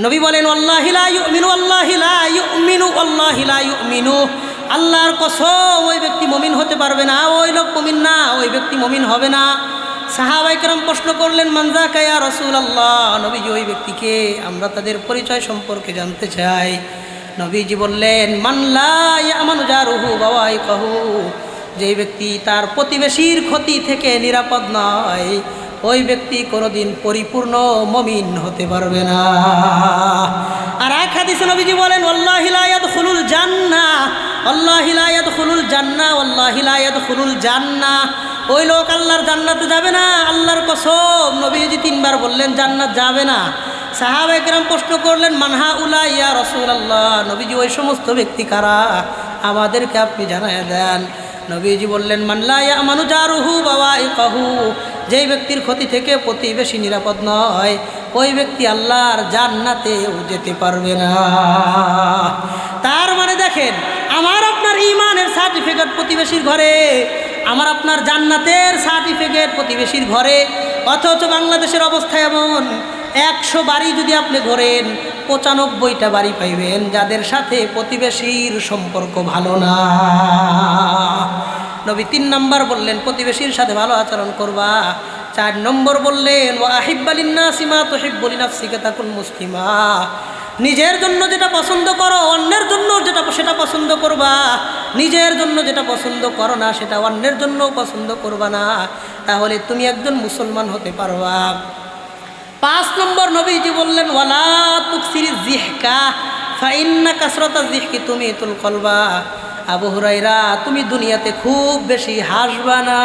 নবী বলেন ওয়াল্লাহি লা ইউমিনু আল্লাহি লা ইউমিনু আল্লাহি লা ইউমিনু, আল্লাহর কসম ওই ব্যক্তি মুমিন হতে পারবে না, ওই লোক মুমিন না, ওই ব্যক্তি মুমিন হবে না। সাহাবায়ে কেরাম প্রশ্ন করলেন মান যাকা ইয়া রাসূলুল্লাহ, নবীজি ওই ব্যক্তিকে, আমরা তাদের পরিচয় সম্পর্কে জানতে চাই। নবীজি বললেন মান লা ইয়ামানু জারুহু বাওয়াইকাহু, যেই ব্যক্তি তার প্রতিবেশীর ক্ষতি থেকে নিরাপদ নয়, ওই ব্যক্তি কোনোদিন পরিপূর্ণ মুমিন হতে পারবে না। আর এক হাদিসে নবীজি বলেন ওয়াল্লাহি লা ইয়াদখুলুল জান্নাহ, ওয়াল্লাহি লা ইয়াদখুলুল জান্নাহ, ওয়াল্লাহি লা ইয়াদখুলুল জান্নাহ, ওই লোক আল্লাহর জান্নাতে যাবে না, আল্লাহর কসম। নবীজি তিনবার বললেন জান্নাত যাবে না। সাহাবায়ে কেরাম প্রশ্ন করলেন মান হাউলা ইয়া রাসূলুল্লাহ, নবীজি ওই সমস্ত ব্যক্তি কারা, আমাদেরকে আপনি জানায়া দেন। নবীজি বললেন মান লা ইয়ামানু জারুহু বাওয়াইকাহু, যেই ব্যক্তির ক্ষতি থেকে প্রতিবেশী নিরাপদ নয়, ওই ব্যক্তি আল্লাহর জান্নাতেও যেতে পারবে না। তার মানে দেখেন, আমার আপনার ঈমানের সার্টিফিকেট প্রতিবেশীর ঘরে, আমার আপনার জান্নাতের সার্টিফিকেট প্রতিবেশীর ঘরে। অথচ বাংলাদেশের অবস্থা এমন, 100 বাড়ি যদি আপনি ঘোরেন 95টা বাড়ি পাইবেন যাদের সাথে প্রতিবেশীর সম্পর্ক ভালো না। নবী 3 নম্বর বললেন প্রতিবেশীর সাথে ভালো আচরণ করবা। 4 নম্বর বললেন ওয়া আহিব্বা লিন্নাসি মা তুহিব্বু লিনাফসিকা তাকুন মুসলিমা, নিজের জন্য যেটা পছন্দ করো অন্যের জন্য সেটা পছন্দ করবা, নিজের জন্য যেটা পছন্দ করো না সেটা অন্যের জন্য পছন্দ করবা না, তাহলে তুমি একজন মুসলমান হতে পারবা। 5 নম্বর নবীজি বললেন ওয়ালা তুকসিরিজ যিহকা ফাইন্না কাসরাতাজ যিহকি তুমিতুল কলবা। আবু হুরায়রা, তুমি দুনিয়াতে খুব বেশি হাসবা না,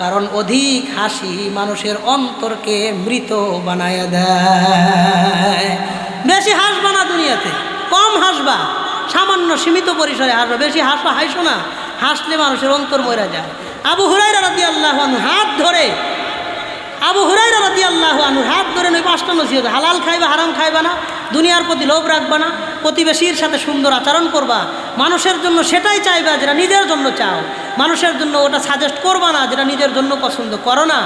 কারণ অধিক হাসি মানুষের অন্তরকে মৃত বানায় দেয়। বেশি হাসবা না দুনিয়াতে, কম হাসবা, সামান্য সীমিত পরিসরে হাসবা। বেশি হাসো না, হাসলে মানুষের অন্তর মরে যায়। আবু হুরায়রা রাদিয়াল্লাহু আনহু হাত ধরে, আবু হুরায়রা রাদিয়াল্লাহু আনহু হাত ধরে নয় 5টা নসিহত, হালাল খাইবা হারাম খাইবা না, দুনিয়ার প্রতি লোভ রাখবা না, প্রতিবেশীর সাথে সুন্দর আচরণ করবা, মানুষের জন্য সেটাই চাইবা যেটা নিজের জন্য চাও, মানুষের জন্য ওটা সাজেস্ট করবা না যেটা নিজের জন্য পছন্দ করো না।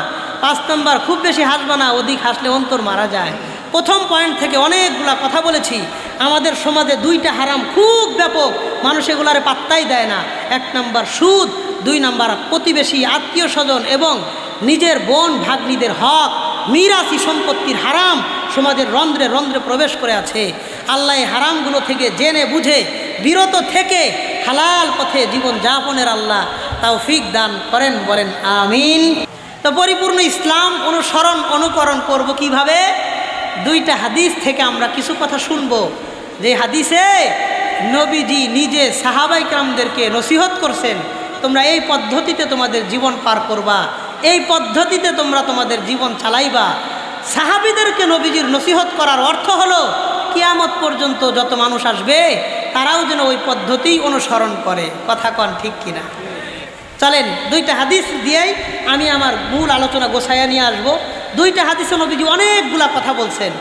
5 নম্বর খুব বেশি হাসবা না, অধিক হাসলে অন্তর মারা যায়। প্রথম পয়েন্ট থেকে অনেকগুলা কথা বলেছি। আমাদের সমাজে 2টা হারাম খুব ব্যাপক, মানুষ এগুলারে পাত্তাই দেয় না। 1 নম্বর সুদ, 2 নম্বর প্রতিবেশী আত্মীয় স্বজন এবং নিজের বোন ভাগ্নিদের হক, মিরাসি সম্পত্তির হারাম সমাজের রন্ধ্রে রন্ধ্রে প্রবেশ করে আছে। আল্লাহ এই হারামগুলো থেকে জেনে বুঝে বিরত থেকে হালাল পথে জীবন যাপনের আল্লাহ তৌফিক দান করেন, বলেন আমিন। তো পরিপূর্ণ ইসলাম অনুকরণ করব কিভাবে? 2টা হাদিস থেকে আমরা কিছু কথা শুনব, যে হাদিসে নবীজি নিজে সাহাবায়ে কেরামদেরকে নসিহত করছেন, তোমরা এই পদ্ধতিতে তোমাদের জীবন পার করবা, এই পদ্ধতিতে তোমরা তোমাদের জীবন চালাইবা। সাহাবীদেরকে নবীজির নসিহত করার অর্থ হলো কিয়ামত পর্যন্ত যত মানুষ আসবে তারাও যেন ওই পদ্ধতি অনুসরণ করে। কথা কন ঠিক কিনা? চলেন 2টা হাদিস দিয়েই আমি আমার মূল আলোচনা গোছায়া নিয়ে আসবো। 2টা হাদিসে নবীজি অনেকগুলা কথা বলছেন,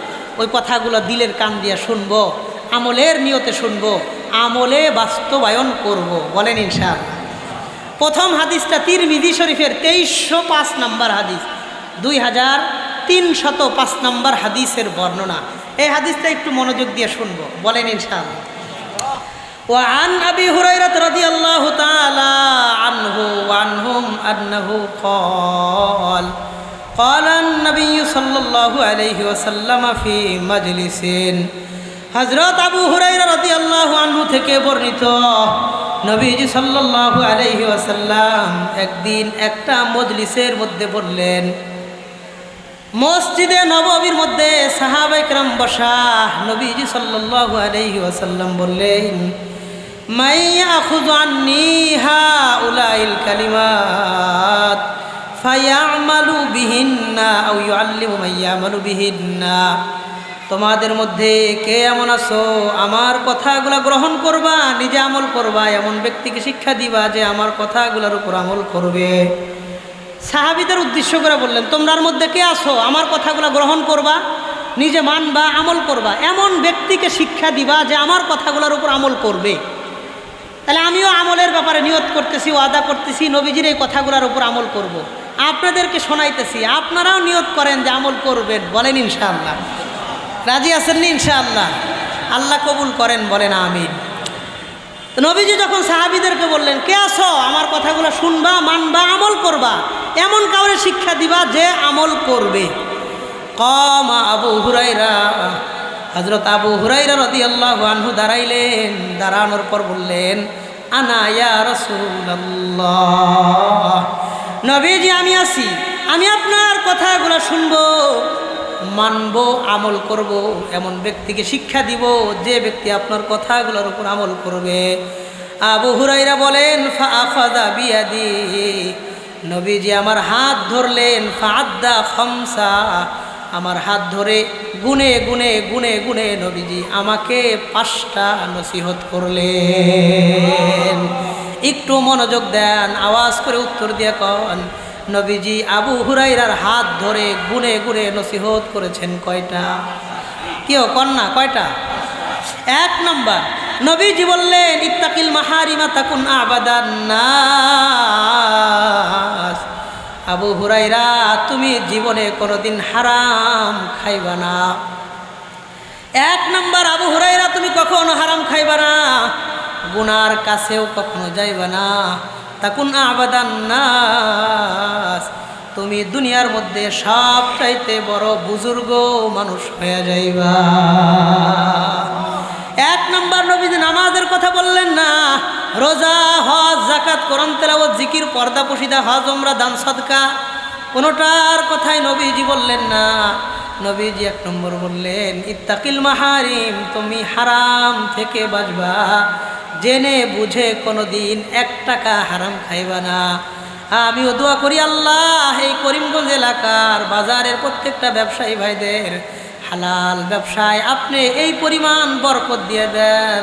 ওই কথাগুলো দিলের কান দিয়ে শুনবো, আমলের নিয়তে শুনবো, আমলে বাস্তবায়ন করব, বলেন ইনশাআল্লাহ। প্রথম হাদিসটা তিরমিজি শরীফের 2305 নম্বর হাদিস, 2305 নম্বর হাদিসের বর্ণনা। এই হাদিসটা একটু মনোযোগ দিয়ে শুনবো, বলেন ইনশাআল্লাহ। وعن أبي هريرة رضي الله تعالى عنه وعنهم أنه قال قال النبي صلى الله عليه وسلم في مجلس। হযরত আবু হুরায়রা রাদিয়াল্লাহু আনহু থেকে বর্ণিত, নবীজি সাল্লাল্লাহু আলাইহি ওয়াসাল্লাম একদিন একটা মজলিসের মধ্যে বললেন, মসজিদে নববীর মধ্যে সাহাবায়ে কেরাম বসা, নবীজি সাল্লাল্লাহু আলাইহি ওয়াসাল্লাম বললেন, মাই ইয়াখুযু আন্নী হাউলাইল কালিমাত ফায়ামালু বিহিন্না আও ইউআল্লিমু মান ইয়ামালু বিহিন্না। তোমাদের মধ্যে কে এমন আছো আমার কথাগুলো গ্রহণ করবা, নিজে আমল করবা, এমন ব্যক্তিকে শিক্ষা দিবা যে আমার কথাগুলোর উপর আমল করবে। সাহাবীদের উদ্দেশ্য করে বললেন, তোমরার মধ্যে কে আছো আমার কথাগুলো গ্রহণ করবা, নিজে মানবা, আমল করবা, এমন ব্যক্তিকে শিক্ষা দিবা যে আমার কথাগুলোর উপর আমল করবে। তাহলে আমিও আমলের ব্যাপারে নিয়ত করতেছি, ওয়াদা করতেছি, নবীজির এই কথাগুলোর উপর আমল করব। আপনাদেরকে শোনাইতেছি, আপনারাও নিয়ত করেন যে আমল করবেন, বলেন ইনশাআল্লাহ। রাজি আছেন নি ইনশাআল্লাহ? আল্লাহ কবুল করেন, বলেন আমিন। তো নবীজি যখন সাহাবীদেরকে বললেন, কে আছো আমার কথাগুলো শুনবা, মানবা, আমল করবা, এমন কাউরে শিক্ষা দিবা যে আমল করবে। কমা আবু হুরাইরা, হযরত আবু হুরাইরা রাদিয়াল্লাহু আনহু দাঁড়াইলেন। দাঁড়ানোর পর বললেন, আনা ইয়া রাসূলুল্লাহ, নবীজি আমি আছি, আমি আপনার কথাগুলো শুনবো, মানবো, আমল করব, এমন ব্যক্তিকে শিক্ষা দিব যে ব্যক্তি আপনার কথাগুলোর উপর আমল করবে। আবু হুরাইরা বলেন, ফাআখাযা বিয়াদি, নবীজি আমার হাত ধরলেন, ফাআদ্দা খামসা, আমার হাত ধরে গুনে গুনে গুনে গুনে নবীজি আমাকে 5টা নসিহত করলেন। একটু মনোযোগ দেন, আওয়াজ করে উত্তর দিয়ে কন, নবীজি আবু হুরাইরার হাত ধরে গুনে গুনে নসিহত করেছেন কয়টা? কেউ কন্যা কয়টা? 1 নম্বর, নবীজি বললেন, ইত্তাকিল মাহারিমা তাকুন আবাদান নাস, আবু হুরাইরা তুমি জীবনে কোনোদিন হারাম খাইবা না। 1 নম্বর, আবু হুরাইরা তুমি কখনো হারাম খাইবা না, গুনার কাছেও কখনো যাইবা না। তাকুন আবাদান নাস, তুমি দুনিয়ার মধ্যে সব চাইতে বড় বুজুর্গ মানুষ হয়ে যাইবা। 1 নম্বর, নবীজি নামাজের কথা বললেন না, রোজা, হজ, যাকাত, কোরআন তেলাওয়াত, জিকির, পর্দা পশিদা, হজ, উমরা, দান, সদকা, কোনোটার কথাই নবীজি বললেন না। নবীজি 1 নম্বর বললেন, ইত্তাকিল মাহারিম, তুমি হারাম থেকে বাঁচবা, জেনে বুঝে কোনোদিন 1 টাকা হারাম খাইবা না। আমিও দোয়া করি, আল্লাহ এই করিমগঞ্জ এলাকার বাজারের প্রত্যেকটা ব্যবসায়ী ভাইদের হালাল ব্যবসায় আপনি এই পরিমাণ বরকত দিয়ে দেন,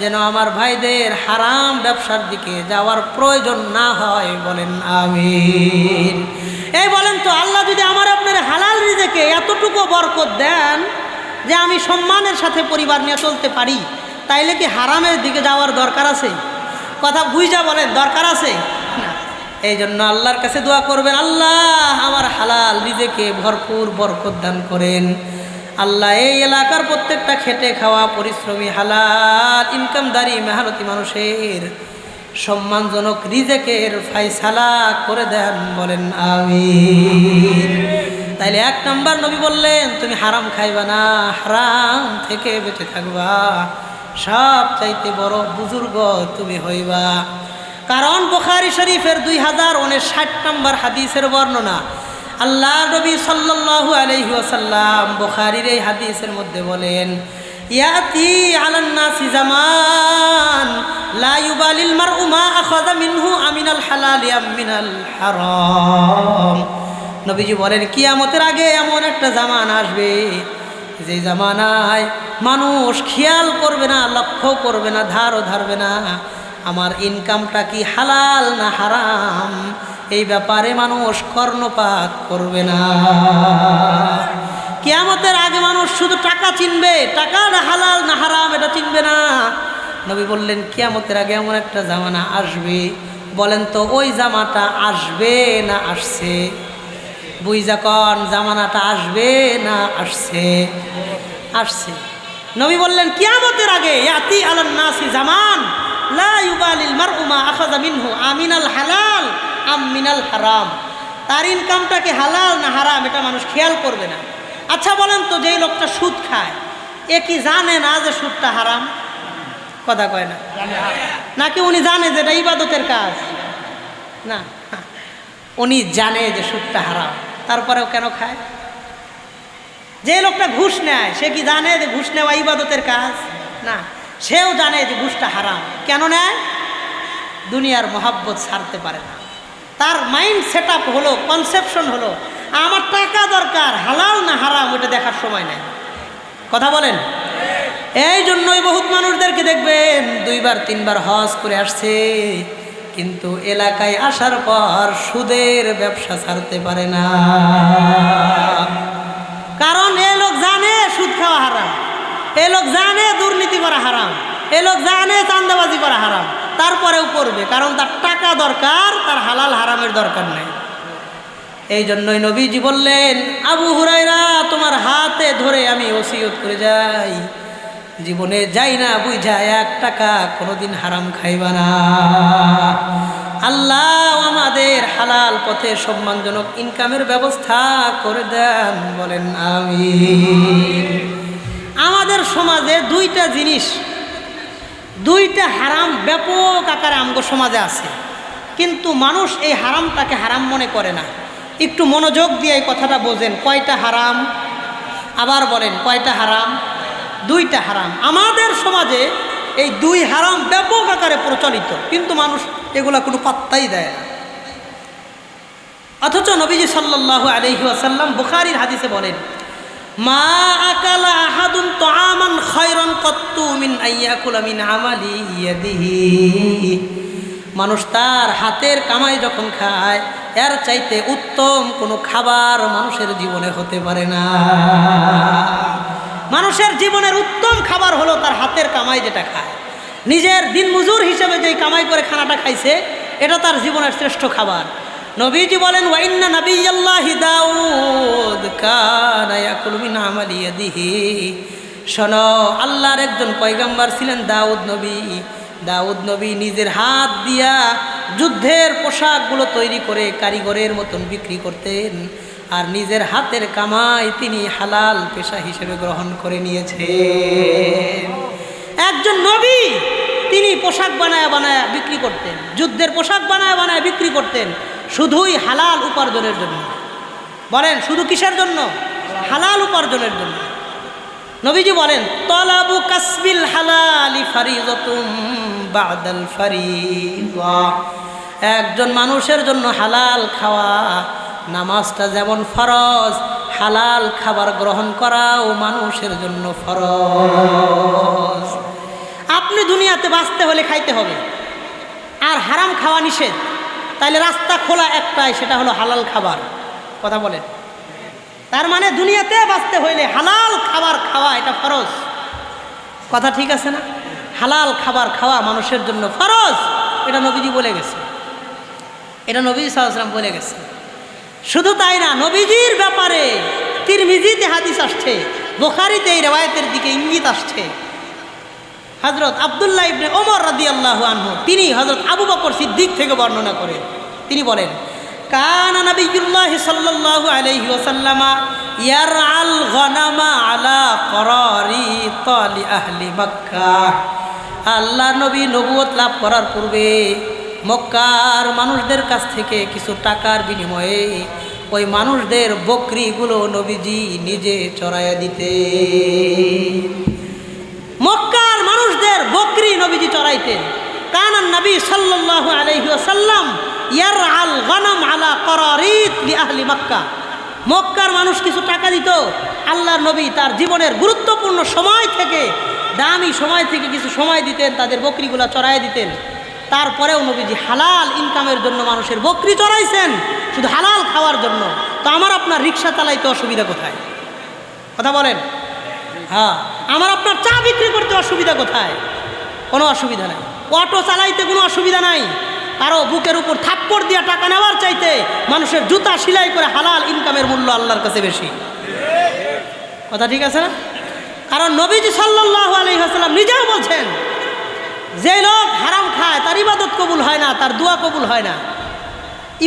যেন আমার ভাইদের হারাম ব্যবসার দিকে যাওয়ার প্রয়োজন না হয়, বলেন আমিন। এই বলেন তো, আল্লাহ যদি আমার আপনার হালাল রিজেকে এতটুকু বরকত দেন যে আমি সম্মানের সাথে পরিবার নিয়ে চলতে পারি, তাইলে কি হারামের দিকে যাওয়ার দরকার আছে? কথা বুঝা বলেন, দরকার আছে না? এই জন্য আল্লাহর কাছে দোয়া করবেন, আল্লাহ আমার হালাল রিজেকে ভরপুর বরকত দান করেন। আল্লাহ এই এলাকার প্রত্যেকটা খেটে খাওয়া পরিশ্রমী হালাল ইনকামদারি মেহনতি মানুষের সম্মানজনক রিজেকের ফায়সালা করে দেন, বলেন আমিন। তাইলে 1 নম্বর নবী বললেন, তুমি হারাম খাইবা না, হারাম থেকে বেঁচে থাকবা, সব চাইতে বড় বুজুর্গ তুমি হইবা। কারণ বুখারী শরীফের 2059 নম্বর হাদিসের বর্ণনা, আল্লাহ নবী সাল্লাল্লাহু আলাইহি ওয়াসাল্লাম বুখারীর এই হাদিসের মধ্যে বলেন, ইয়াতি আলান নাসি জামান লা ইউবালিল মারউ মা আখাযা মিনহু আমিনাল হালাল আম মিনাল হারাম। নবীজি বলেন, কিয়ামতের আগে এমন একটা জামানা আসবে, যে জামানায় মানুষ খেয়াল করবে না, লক্ষ্য করবে না, ধারও ধারবে না আমার ইনকামটা কি হালাল না হারাম, এই ব্যাপারে মানুষ কর্ণপাত করবে না। কিয়ামতের আগে মানুষ শুধু টাকা চিনবে, টাকা না হালাল না হারাম এটা চিনবে না। নবী বললেন, কিয়ামতের আগে এমন একটা জামানা আসবে, বলেন তো ওই জামাটা আসবে না আসছে? বুঝা কন, জামানাটা আসবে না আসছে? আসছে। নবী বললেন, কিয়ামতের আগে ইয়াতি আলান নাসি জামান লা ইউবালিল মারউ মা আখাযা মিনহু আমিনাল হালাল আম মিনাল হারাম, তার ইনকামটা কি হালাল না হারাম এটা মানুষ খেয়াল করবে না। আচ্ছা বলেন তো, যেই লোকটা সুদ খায়, এ কি জানে না যে সুদটা হারাম? কথা কয় না, নাকি উনি জানে যে এটা ইবাদতের কাজ? না, উনি জানে যে সুদটা হারাম, তারপরেও কেন খায়? যে লোকটা ঘুষ নেয়, সে কি জানে যে ঘুষ নেওয়া ইবাদতের কাজ? না, সেও জানে যে ঘুষটা হারাম। কেন নেয়? দুনিয়ার মহাব্বত ছাড়তে পারে না। তার মাইন্ড সেট আপ হলো, কনসেপশন হলো, আমার টাকা দরকার, হালাল না হারাম ওটা দেখার সময় নেই। কথা বলেন। এই জন্যই বহুত মানুষদেরকে দেখবেন 2বার 3বার হজ করে আসছে, কিন্তু এলাকায় আসার পর সুদের ব্যবসা ছাড়তে পারে না। কারণ এ লোক জানে সুদ খাওয়া হারাম, এ লোক জানে দুর্নীতি করা হারাম, এ লোক জানে চাঁদাবাজি করা হারাম, তারপরেও করবে, কারণ তার টাকা দরকার, তার হালাল হারামের দরকার নেই। এই জন্যই নবীজি বললেন, আবু হুরায়রা তোমার হাতে ধরে আমি ওসিয়ত করে যাই, জীবনে যাই না বুঝা 1 টাকা কোনোদিন হারাম খাইবা না। আল্লাহ আমাদের হালাল পথে সম্মানজনক ইনকামের ব্যবস্থা করে দেন, বলেন আমিন। আমাদের সমাজে 2টা জিনিস, 2টা হারাম ব্যাপক আকারে আমগো সমাজে আছে, কিন্তু মানুষ এই হারামটাকে হারাম মনে করে না। একটু মনোযোগ দিয়ে এই কথাটা বোঝেন। কয়টা হারাম? আবার বলেন, কয়টা হারাম? 2টা হারাম। আমাদের সমাজে এই 2 হারাম ব্যাপক আকারে প্রচলিত, কিন্তু মানুষ এগুলা কোনো পাত্তাই দেয় না। অথচ নবীজি সাল্লাল্লাহু আলাইহি ওয়াসাল্লাম বুখারীর হাদিসে বলেন, মা আকালা আহাদুন তাআমান খায়রান কাত্তু মিন আইয়াকুলা মিন আমালি ইয়াদিহি। মানুষ তার হাতের কামাই যখন খায়, এর চাইতে উত্তম কোনো খাবার মানুষের জীবনে হতে পারে না। মানুষের জীবনের উত্তম খাবার হলো তার হাতের কামাই যেটা খায়। নিজের দিনমজুর হিসেবে যেই কামাই করে খানাটা খাইছে, এটা তার জীবনের শ্রেষ্ঠ খাবার। নবীজি বলেন, ওয়া ইন্না নাবিয়াল্লাহি দাউদ কানা ইয়াকুলু মিন আমালি ইয়াদিহি। শোনো, আল্লাহর একজন পয়গম্বর ছিলেন দাউদ নবী। দাউদ নবী নিজের হাত দিয়া যুদ্ধের পোশাকগুলো তৈরি করে কারিগরের মতন বিক্রি করতেন, আর নিজের হাতের কামাই তিনি হালাল পেশা হিসেবে গ্রহণ করে নিয়েছেন। একজন নবী, তিনি পোশাক বানায় বানায় বিক্রি করতেন, যুদ্ধের পোশাক বানায় বানায় বিক্রি করতেন, শুধুই হালাল উপার্জনের জন্য। বলেন, শুধু কিসের জন্য? হালাল উপার্জনের জন্য। নবীজি বলেন, তলাবু কাসবিল হালালি ফারিযাতুম বাদাল ফারিযা। একজন মানুষের জন্য হালাল খাওয়া, নামাজটা যেমন ফরজ, হালাল খাবার গ্রহণ করাও মানুষের জন্য ফরজ। আপনি দুনিয়াতে বাঁচতে হলে খাইতে হবে, আর হারাম খাওয়া নিষেধ। তাইলে রাস্তা খোলা একটাই, সেটা হলো হালাল খাবার। কথা বলেন। তার মানে দুনিয়াতে বাঁচতে হইলে হালাল খাবার খাওয়া এটা ফরজ। কথা ঠিক আছে না? হালাল খাবার খাওয়া মানুষের জন্য ফরজ, এটা নবীজি বলে গেছে, এটা নবীজি সাল্লাল্লাহু আলাইহি ওয়াসাল্লাম বলে গেছে। শুধু তাই না, নবীজির ব্যাপারে তিরমিজিতে হাদিস আসছে, বুখারীতে এই রিওয়ায়াতের দিকে ইঙ্গিত আসছে। হযরত আব্দুল্লাহ ইবনে ওমর রাদিয়াল্লাহু আনহু, তিনি হযরত আবু বকর সিদ্দিক থেকে বর্ণনা করেন। তিনি বলেন, কানা নবিয়্যুল্লাহ সাল্লাল্লাহু আলাইহি ওয়াসাল্লাম ইয়ারআল গনামা আলা করারিত লি আহলি মক্কাহ। আল্লাহর নবী নবুয়ত লাভ করার পূর্বে মক্কার মানুষদের কাছ থেকে কিছু টাকার বিনিময়ে ওই মানুষদের বকরিগুলো নবীজি নিজে চড়াইয়া দিতে। মক্কার মানুষদের বকরি নবীজি চড়াইতেন। কানান নবী সাল্লাল্লাহু আলাইহি ওয়াসাল্লাম ইয়ারআল গনাম আলা করারিত লি আহলি মক্কা। মক্কার মানুষ কিছু টাকা দিত, আল্লাহর নবী তার জীবনের গুরুত্বপূর্ণ সময় থেকে, দামি সময় থেকে কিছু সময় দিতেন, তাদের বকরিগুলা চড়াইয়া দিতেন। তারপরেও নবীজি হালাল ইনকামের জন্য মানুষের বকরি চড়াইছেন, শুধু হালাল খাওয়ার জন্য। তো আমার আপনার রিক্সা চালাইতে অসুবিধা কোথায়? কথা বলেন। হ্যাঁ, আমার আপনার চা বিক্রি করতে অসুবিধা কোথায়? কোনো অসুবিধা নাই। অটো চালাইতে কোনো অসুবিধা নাই। কারো বুকের উপর থাপ্পড় দিয়া টাকা নেওয়ার চাইতে মানুষের জুতা সেলাই করে হালাল ইনকামের মূল্য আল্লাহর কাছে বেশি। কথা ঠিক আছে না? কারণ নবীজি সাল্লাল্লাহু আলাইহি ওয়াসাল্লাম নিজেও বলছেন, যে লোক হারাম খায় তার ইবাদত কবুল হয় না, তার দোয়া কবুল হয় না।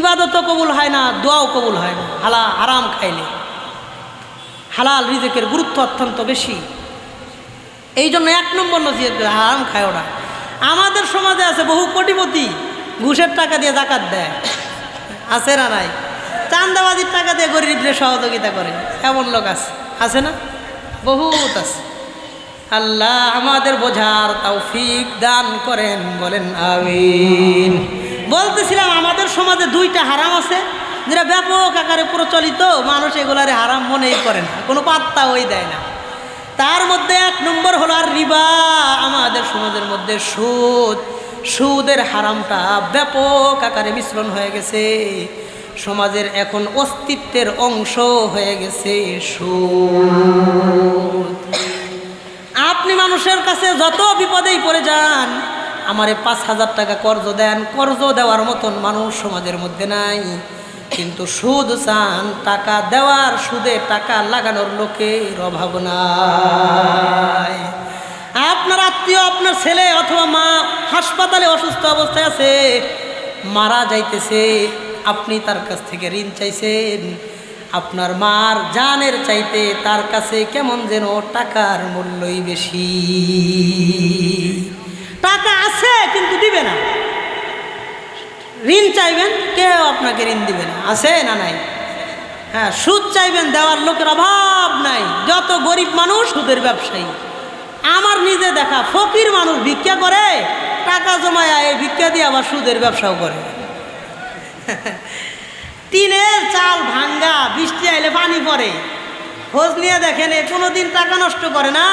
ইবাদতও কবুল হয় না, দোয়াও কবুল হয় না হারাম খাইলে। হালাল রিজিকের গুরুত্ব অত্যন্ত বেশি। এই জন্য 1 নম্বর নসিহত, হারাম খায় ওরা। আমাদের সমাজে আছে বহু কোটিপতি, ঘুষের টাকা দিয়ে যাকাত দেয়, আছে না নাই? চাঁদাবাজির টাকা দিয়ে গরিবদের সহযোগিতা করে, এমন লোক আছে না? বহুত আছে। আল্লাহ আমাদের বোঝার তৌফিক দান করেন, বলেন আমিন। বলতেছিলাম, আমাদের সমাজে 2টা হারাম আছে যেটা ব্যাপক আকারে প্রচলিত, মানুষ এগুলারে হারাম মনেই করে না, কোনো পাত্তা ওই দেয় না। তার মধ্যে 1 নম্বর হলো আর রিবা। আমাদের সমাজের মধ্যে সুদের হারামটা ব্যাপক আকারে মিশ্রণ হয়ে গেছে, সমাজের এখন অস্তিত্বের অংশ হয়ে গেছে সুদ। আপনি মানুষের কাছে যত বিপদেই পড়ে যান, আমারে 5,000 টাকা কর্জ দেন, কর্জ দেওয়ার মতন মানুষ সমাজের মধ্যে নাই। কিন্তু সুদ চান, টাকা দেওয়ার, সুদে টাকা লাগানোর লোকের অভাব নাই। আপনার আত্মীয়, আপনার ছেলে অথবা মা হাসপাতালে অসুস্থ অবস্থায় আছে, মারা যাইতেছে, আপনি তার কাছ থেকে ঋণ চাইছেন। আপনার মার জানের চাইতে তার কাছে কেমন যেন টাকার মূল্যই বেশি। টাকা আছে কিন্তু দিবে না, ঋণ চাইবেন, কেউ আপনাকে ঋণ দিবে না, আছে না নাই? হ্যাঁ, সুদ চাইবেন, দেওয়ার লোকের অভাব নাই। যত গরিব মানুষ সুদের ব্যবসায়ী। আমার নিজে দেখা ফকির মানুষ ভিক্ষা করে, টাকা জমায়, এই ভিক্ষা দিয়ে আবার সুদের ব্যবসাও করে। টিনের চাল ভাঙ্গা, বৃষ্টি আইলে পানি পড়ে, খোঁজ নিয়ে দেখেন কোনোদিন টাকা নষ্ট করে না,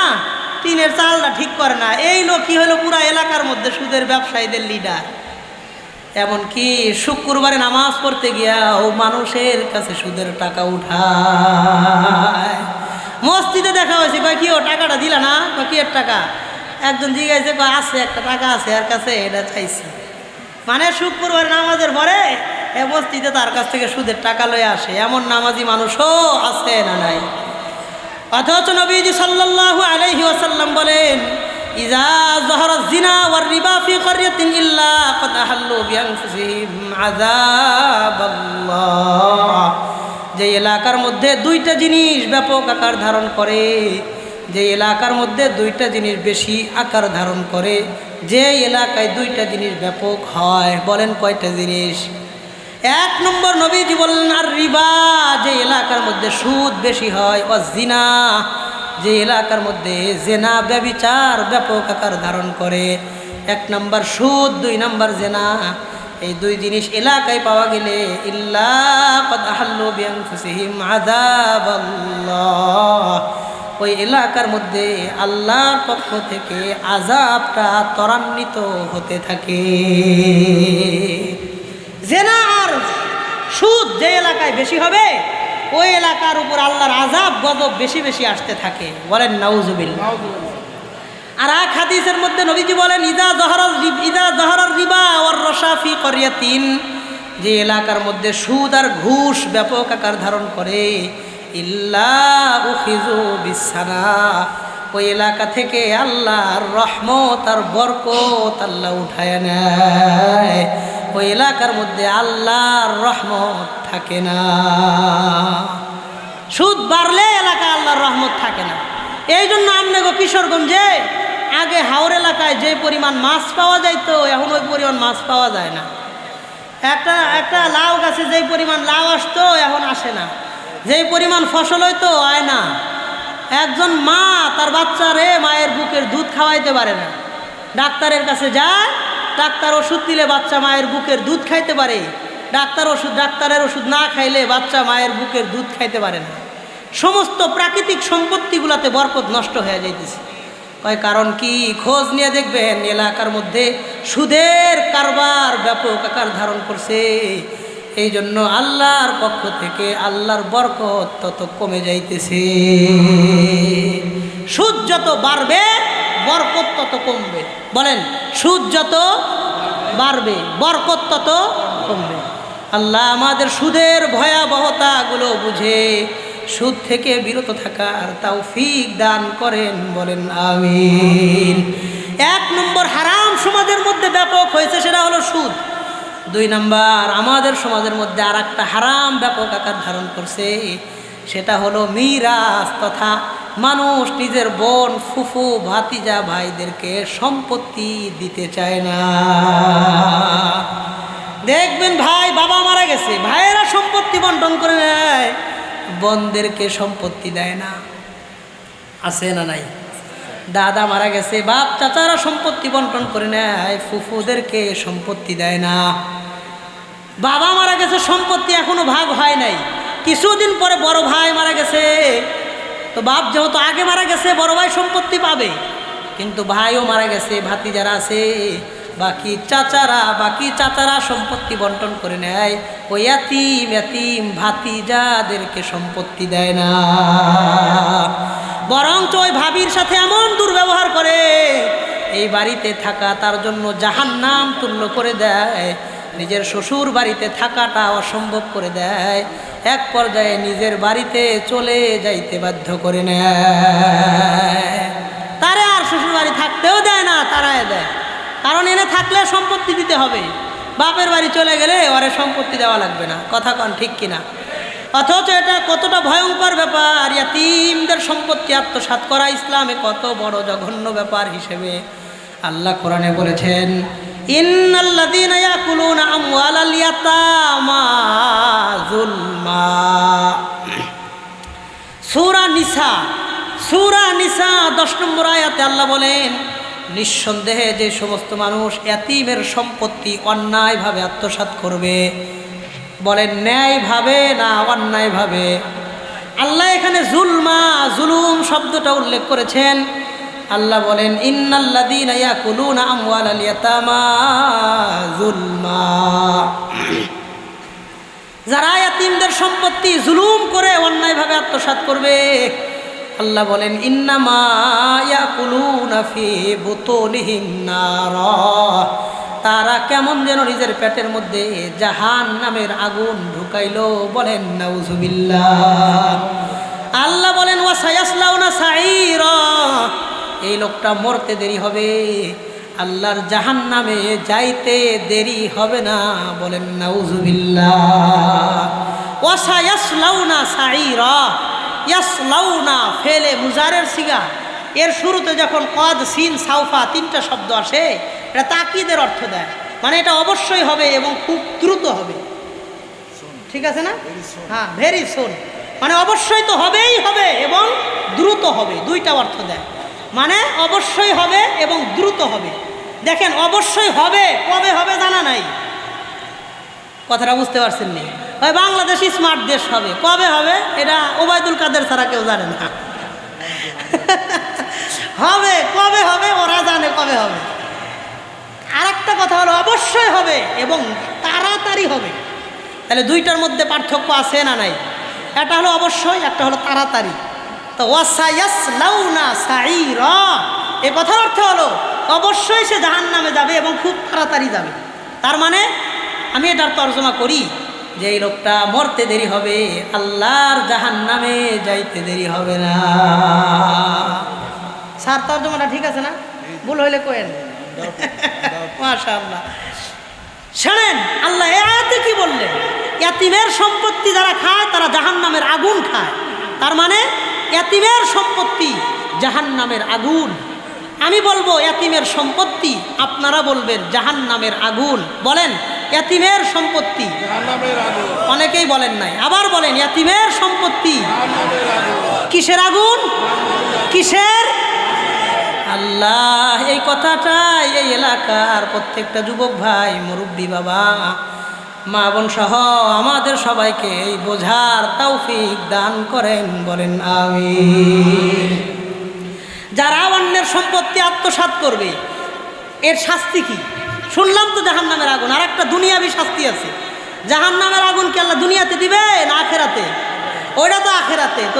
টিনের চালটা ঠিক করে না। এই লোক কি হলো, পুরা এলাকার মধ্যে সুদের ব্যবসায়ীদের লিডার। এমনকি শুক্রবারে নামাজ পড়তে গিয়া ও মানুষের কাছে সুদের টাকা উঠায়। মসজিদে দেখা হয়েছে, কয় কি ও টাকাটা দিলা না? কি এর টাকা? একজন জিজ্ঞাসা, কয় আছে, একটা টাকা আছে আর কাছে, এটা চাইছি। মানে শুক্রবার নামাজের পরে মসজিদে তার কাছ থেকে সুদের টাকা লয়ে আসে, এমন নামাজি মানুষও আছে না নাই? অথচ নবীজি সাল্লাল্লাহু আলাইহি ওয়াসাল্লাম বলেন, ইযা যাহারা যিনা ওয়ার রিবা ফি ক্বরিয়াতিন ইল্লা ক্বাদ আহাল্লু বিআনফুসিহিম আযাবাল্লাহ। যে এলাকার মধ্যে দুইটা জিনিস ব্যাপক আকার ধারণ করে, যে এলাকার মধ্যে দুইটা জিনিস বেশি আকার ধারণ করে, যে এলাকায় দুইটা জিনিস ব্যাপক হয়, বলেন কয়টা জিনিস? এক নম্বর নবীজি বললেন আর রিবা, যে এলাকার মধ্যে সুদ বেশি হয়, ও জিনা, যে এলাকার মধ্যে জেনা ব্যভিচার ব্যাপক আকার ধারণ করে। এক নম্বর সুদ, দুই নম্বর জেনা। এই দুই জিনিস এলাকায় পাওয়া গেলে ইল্লা ক্বাদ আহাল্লু বিআনফুসিহিম আযাবাল্লাহ, ওই এলাকার মধ্যে আল্লাহর পক্ষ থেকে আযাবটা ত্বরান্বিত হতে থাকে। জেনা আর সুদ যে এলাকায় বেশি হবে, ওই এলাকার উপর আল্লাহর আযাব গজব বেশি বেশি আসতে থাকে, বলেন নাউজুবিল্লাহ। আর এক হাদিসের মধ্যে নবীজি বলেন, ইযা যাহারার রিবা ওয়ার রশা ফি ক্বরিয়াতিন, যে এলাকার মধ্যে সুদ আর ঘুষ ব্যাপক আকার ধারণ করে, ইল্লা উখিযু বিসানা, ওই এলাকা থেকে আল্লাহর রহমত আর বরকত আল্লাহ উঠায় নেয়। ওই এলাকার মধ্যে আল্লাহর রহমত থাকে না। সুদ বাড়লে এলাকায় আল্লাহর রহমত থাকে না। এই জন্য আমনেগো কিশোরগঞ্জে আগে হাওর এলাকায় যে পরিমাণ মাছ পাওয়া যাইতো, এখন ওই পরিমাণ মাছ পাওয়া যায় না। একটা লাউ গাছে যেই পরিমাণ লাউ আসতো, এখন আসে না। যেই পরিমাণ ফসল হইতো, আয় না। একজন মা তার বাচ্চারে মায়ের বুকের দুধ খাওয়াইতে পারে না। ডাক্তারের কাছে যায়, ডাক্তার ওষুধ দিলে বাচ্চা মায়ের বুকের দুধ খাইতে পারে, ডাক্তারের ওষুধ না খাইলে বাচ্চা মায়ের বুকের দুধ খাইতে পারে না। সমস্ত প্রাকৃতিক সম্পত্তিগুলোতে বরকত নষ্ট হয়ে যাইতেছে। কয় কারণ কি? খোঁজ নিয়ে দেখবেন এলাকার মধ্যে সুদের কারবার ব্যাপক আকার ধারণ করছে। এই জন্য আল্লাহর পক্ষ থেকে আল্লাহর বরকত তত কমে যাইতেছে। সুদ যত বাড়বে বরকত তত কমবে। বলেন, সুদ যত বাড়বে বরকত তত কমবে। আল্লাহ আমাদের সুদের ভয়াবহতাগুলো বুঝে সুদ থেকে বিরত থাকার তৌফিক দান করেন, বলেন আমিন। এক নম্বর হারাম সমাজের মধ্যে ব্যাপক হয়েছে, সেটা হলো সুদ। দুই নাম্বার আমাদের সমাজের মধ্যে আর একটা হারাম ব্যাপক আকার ধারণ করছে, সেটা হলো মিরাস, তথা মানুষ নিজের বোন, ফুফু, ভাতিজা, ভাইদেরকে সম্পত্তি দিতে চায় না। দেখবেন ভাই বাবা মারা গেছে, ভাইয়েরা সম্পত্তি বন্টন করে নেয়, বোনদেরকে সম্পত্তি দেয় না। আছে না নাই? দাদা মারা গেছে, বাপ চাচারা সম্পত্তি বন্টন করে নেয়, ফুফুদেরকে সম্পত্তি দেয় না। বাবা মারা গেছে, সম্পত্তি এখনো ভাগ হয় নাই। কিছুদিন পরে বড় ভাই মারা গেছে, তো বাপ যেহেতু আগে মারা গেছে বড় ভাই সম্পত্তি পাবে, কিন্তু ভাইও মারা গেছে, ভাতিজারা আছে, বাকি চাচারা সম্পত্তি বন্টন করে নেয়। ওই এতিম ভাতিজাদেরকে সম্পত্তি দেয় না, বরঞ্চ ওই ভাবির সাথে এমন দুর্ব্যবহার করে এই বাড়িতে থাকা তার জন্য জাহান্নাম তুল্য করে দেয়। নিজের শ্বশুর বাড়িতে থাকাটা অসম্ভব করে দেয়, এক পর্যায়ে নিজের বাড়িতে চলে যাইতে বাধ্য করে নেয়। তারে আর শ্বশুর বাড়ি থাকতেও দেয় না, তারাই দেয়। কারণ এনে থাকলে সম্পত্তি দিতে হবে, বাপের বাড়ি চলে গেলে ওরে সম্পত্তি দেওয়া লাগবে না। কথা কন ঠিক কিনা? অথচ এটা কতটা ভয়ঙ্কর ব্যাপার, ইয়াতীমদের সম্পত্তি আত্মসাৎ করা ইসলামে কত বড় জঘন্য ব্যাপার হিসেবে আল্লাহ কোরআনে বলেছেন, ইন্নাল্লাযীনা ইয়াকুলুনা আমওয়ালাল ইয়াতামা যুলমা। সূরা নিসা 10 নম্বর আয়াতে আল্লাহ বলেন, নিঃসন্দেহে যে সমস্ত মানুষ ইয়াতীমের সম্পত্তি অন্যায়ভাবে আত্মসাৎ করবে, বলেন ন্যায়ভাবে না অন্যায়ভাবে। আল্লাহ এখানে জুলুম শব্দটা উল্লেখ করেছেন। আল্লাহ বলেন, ইন্নাল্লাযীনা ইয়াকুলুনা আমওয়ালাল ইয়াতামা যুলমা। যারা ইয়াতীমদের সম্পত্তি জুলুম করে অন্যায়ভাবে আত্মসাৎ করবে, আল্লাহ বলেন, ইন্নামা ইয়াকুলুনা ফি বুতুনিহিম নারা। তারা কেমন যেন নিজের পেটের মধ্যে জাহান্নামের আগুন ঢুকাইল। বলেন নাউযুবিল্লাহ। আল্লাহ বলেন, ওয়া সায়াসলাউনা সাঈরা। এই লোকটা মরতে দেরি হবে, আল্লাহর জাহান্নামে যাইতে দেরি হবে না। বলেন নাউযুবিল্লাহ। ওয়া সায়াসলাউনা সাঈরা। ইয়াসলাউনা ফেলে মুজারের সিগা, এর শুরুতে যখন কদ সিন সাউফা 3টা শব্দ আসে, এটা তাকিদের অর্থ দেয়, মানে এটা অবশ্যই হবে এবং খুব দ্রুত হবে। ঠিক আছে না? হ্যাঁ, ভেরি সুন, মানে অবশ্যই তো হবেই হবে এবং দ্রুত হবে, 2টা অর্থ দেয়। মানে অবশ্যই হবে এবং দ্রুত হবে। দেখেন, অবশ্যই হবে, কবে হবে জানা নাই। কথাটা বুঝতে পারছেন নি? ভাই, বাংলাদেশ স্মার্ট দেশ হবে, কবে হবে এটা ওবায়দুল কাদের ছাড়া কেউ জানে না। হবে, কবে হবে ওরা জানে কবে হবে। আরেকটা কথা হলো, অবশ্যই হবে এবং তাড়াতাড়ি হবে। তাহলে 2টার মধ্যে পার্থক্য আছে না নাই? একটা হলো অবশ্যই, একটা হলো তাড়াতাড়ি। তো ওয়াসায়াসলাউনা সাঈরা, এই কথার অর্থ হলো অবশ্যই সে জাহান্নামে যাবে এবং খুব তাড়াতাড়ি যাবে। তার মানে আমি এটার তর্জমা করি যে এই লোকটা মরতে দেরি হবে, আল্লাহর জাহান্নামে যাইতে দেরি হবে না। স্যার, তর্জমাটা ঠিক আছে না? ভুল হইলে কোয়েন। মাশাআল্লাহ। শোনেন, আল্লাহ এই আয়াতে কি বললেন? ইয়াতীমের সম্পত্তি যারা খায় তারা জাহান্নামের আগুন খায়। তার মানে ইয়াতীমের সম্পত্তি জাহান্নামের আগুন। আমি বলবো ইয়াতীমের সম্পত্তি, আপনারা বলবেন জাহান্নামের আগুন। বলেন, ইয়াতীমের সম্পত্তি জাহান্নামের আগুন। অনেকেই বলেন নাই, আবার বলেন ইয়াতীমের সম্পত্তি জাহান্নামের আগুন। কিসের আগুন? কিসের? আল্লাহ এই কথাটাই এই এলাকার প্রত্যেকটা যুবক ভাই, মুরব্বী বাবা, মা বোন সহ আমাদের সবাইকে এই বোঝার তৌফিক দান করেন। বলেন আমিন। যারা অন্যের সম্পত্তি আত্মসাৎ করবে, এর শাস্তি কি? শুনলাম তো জাহান্নামের আগুন। আর একটা দুনিয়াবি শাস্তি আছে। জাহান্নামের আগুন কি আল্লাহ দুনিয়াতে দিবে না আখেরাতে? ওইটা তো আখেরাতে। তো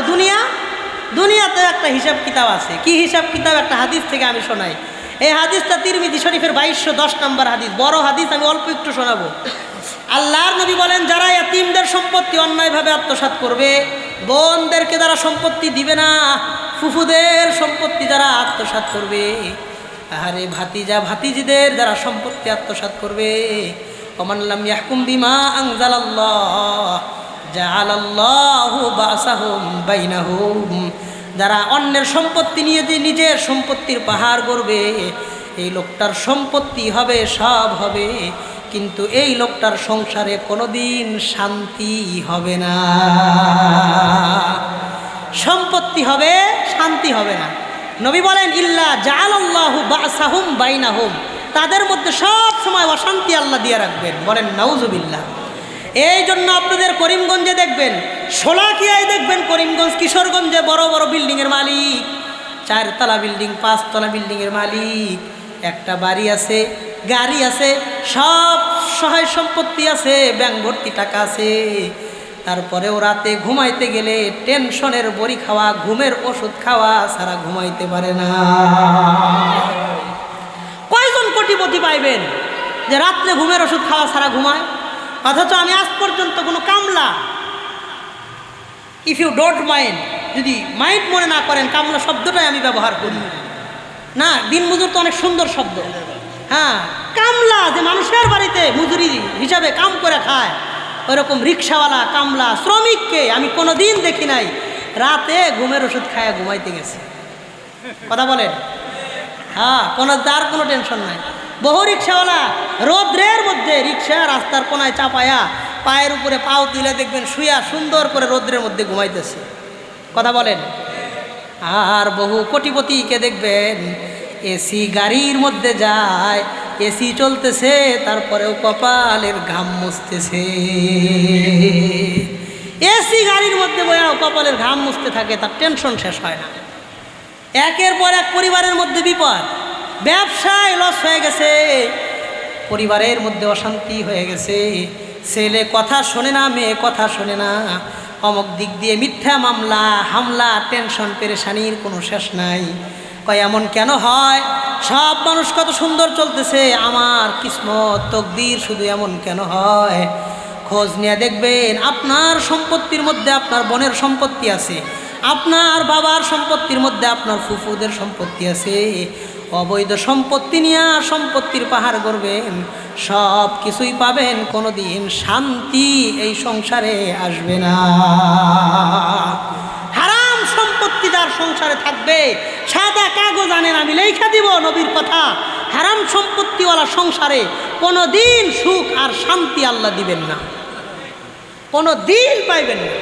দুনিয়াতে একটা হিসাব কিতাব আছে। কি হিসাব কিতাব? একটা হাদিস থেকে আমি শোনাই। এই হাদিসটা তিরমিজি শরীফের 2210 নম্বর হাদিস, বড় হাদিস, আমি অল্প একটু শোনাবো। আল্লাহর নবী বলেন, যারা ইয়াতীমদের সম্পত্তি অন্যায়ভাবে আত্মসাৎ করবে, বোনদেরকে যারা সম্পত্তি দিবে না, ফুফুদের সম্পত্তি যারা আত্মসাৎ করবে, আরে ভাতিজা ভাতিজিদের যারা সম্পত্তি আত্মসাৎ করবে, ওমান লাম ইয়াহকুম বিমা আনজালাল্লাহ জাআলাল্লাহু বাসাহুম বাইনাহুম। যারা অন্যের সম্পত্তি নিয়ে যে নিজের সম্পত্তির পাহাড় গড়বে, এই লোকটার সম্পত্তি হবে, সব হবে, কিন্তু এই লোকটার সংসারে কোনোদিন শান্তি হবে না। সম্পত্তি হবে, শান্তি হবে না। নবী বলেন, ইল্লা জাআলাল্লাহু বাসাহুম বাইনাহুম, তাদের মধ্যে সব সময় অশান্তি আল্লাহ দিয়ে রাখবেন। বলেন নাউজুবিল্লাহ। এই জন্য আপনাদের করিমগঞ্জে দেখবেন, শোলাকিয়ায় দেখবেন, করিমগঞ্জ কিশোরগঞ্জে বড় বড় বিল্ডিংয়ের মালিক, 4 তলা বিল্ডিং, 5 তলা বিল্ডিংয়ের মালিক, একটা বাড়ি আছে, গাড়ি আছে, সব সহায় সম্পত্তি আছে, ব্যাংক ভর্তি টাকা আছে। তারপরেও রাতে ঘুমাইতে গেলে টেনশনের বড়ি খাওয়া, ঘুমের ওষুধ খাওয়া সারা ঘুমাইতে পারে না। কয়জন কোটিপতি পাইবেন? যে রাত্রে ঘুমের ওষুধ খাওয়া ছাড়া ঘুমায়, অথচ আমি আজ পর্যন্ত কোনো কামলা, ইফ ইউ ডোন্ট মাইন্ড, যদি মাইন্ড মনে না করেন, কামলা শব্দটাই আমি ব্যবহার করি না। দিনমজুর তো অনেক সুন্দর শব্দ, হ্যাঁ, কামলা যে মানুষের বাড়িতে মজুরি হিসাবে কাম করে খায়, ওইরকম রিক্সাওয়ালা, কামলা, শ্রমিককে আমি কোনো দিন দেখি নাই রাতে ঘুমের ওষুধ খায় ঘুমাইতে গেছে। কথা বলেন? হ্যাঁ, তার কোনো টেনশন নাই। বহু রিক্সাওয়ালা রৌদ্রের মধ্যে রিক্সা রাস্তার কোনায় চাপায়া পায়ের উপরে পাও তুলে দেখবেন শুয়া সুন্দর করে রৌদ্রের মধ্যে ঘুমাইতেছে। কথা বলেন? আর বহু কোটিপতিকে দেখবেন এসি গাড়ির মধ্যে যায়, এসি চলতেছে, তারপরেও কপালের ঘাম মুছতেছে। এসি গাড়ির মধ্যে বয়া কপালের ঘাম মুছতে থাকে, তার টেনশন শেষ হয় না। একের পর এক পরিবারের মধ্যে বিপদ, ব্যবসায় লস হয়ে গেছে, পরিবারের মধ্যে অশান্তি হয়ে গেছে, ছেলে কথা শোনে না, মেয়ে কথা শোনে না, অমুক দিক দিয়ে মিথ্যা মামলা, হামলা, টেনশন, পেরেশানির কোনো শেষ নাই। কয় এমন কেন হয়? সব মানুষ কত সুন্দর চলতেছে, আমার কিসমত তকদির শুধু এমন কেন হয়? খোঁজ নিয়ে দেখবেন আপনার সম্পত্তির মধ্যে আপনার বোনের সম্পত্তি আছে, আপনার বাবার সম্পত্তির মধ্যে আপনার ফুফুদের সম্পত্তি আছে। অবৈধ সম্পত্তি নিয়ে সম্পত্তির পাহাড় গড়বেন, সব কিছুই পাবেন, কোনো দিন শান্তি এই সংসারে আসবে না। হারাম সম্পত্তি যার সংসারে থাকবে, সাদা কাগজ আনেন, আমি লেখা দিব নবীর কথা, হারাম সম্পত্তিওয়ালা সংসারে কোনো দিন সুখ আর শান্তি আল্লাহ দিবেন না, কোনো দিন পাইবেন না।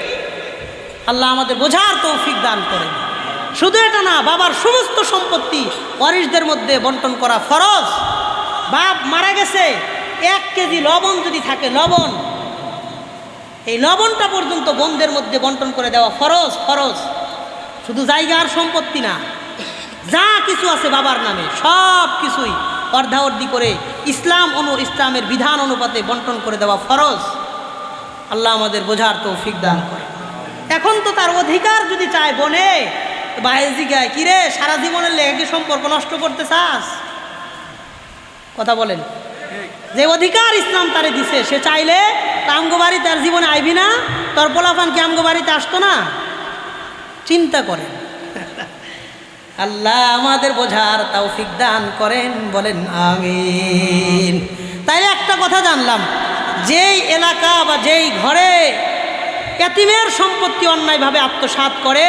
আল্লাহ আমাদের বোঝার তৌফিক দান করেন। শুধু এটা না, বাবার সমস্ত সম্পত্তি ওয়ারিসদের মধ্যে বন্টন করা ফরজ। বাপ মারা গেছে, 1 কেজি লবণ যদি থাকে, লবণ, এই লবণটা পর্যন্ত বোনদের মধ্যে বন্টন করে দেওয়া ফরজ। ফরজ শুধু জায়গা আর সম্পত্তি না, যা কিছু আছে বাবার নামে সব কিছুই অর্ধাঅর্ধি করে ইসলামের বিধান অনুপাতে বন্টন করে দেওয়া ফরজ। আল্লাহ আমাদের বোঝার তৌফিক দান করে। এখন তো তার অধিকার যদি চায় বনে, বাইরে জিগায়, কিরে সারা জীবনের লেগে সম্পর্ক নষ্ট করতে চাস? কথা বলেন? যে অধিকার ইসলাম তারে দিছে, সে চাইলে আমগো বাড়ি তার জীবনে আইবি না, তোর পোলাপান কি আমগো বাড়িতে আসতো না? চিন্তা করেন। আল্লাহ আমাদের বোঝার তৌফিক দান করেন, বলেন আমিন। তাইলে একটা কথা জানলাম, যেই এলাকা বা যেই ঘরে এতিমের সম্পত্তি অন্যায়ভাবে আত্মসাৎ করে,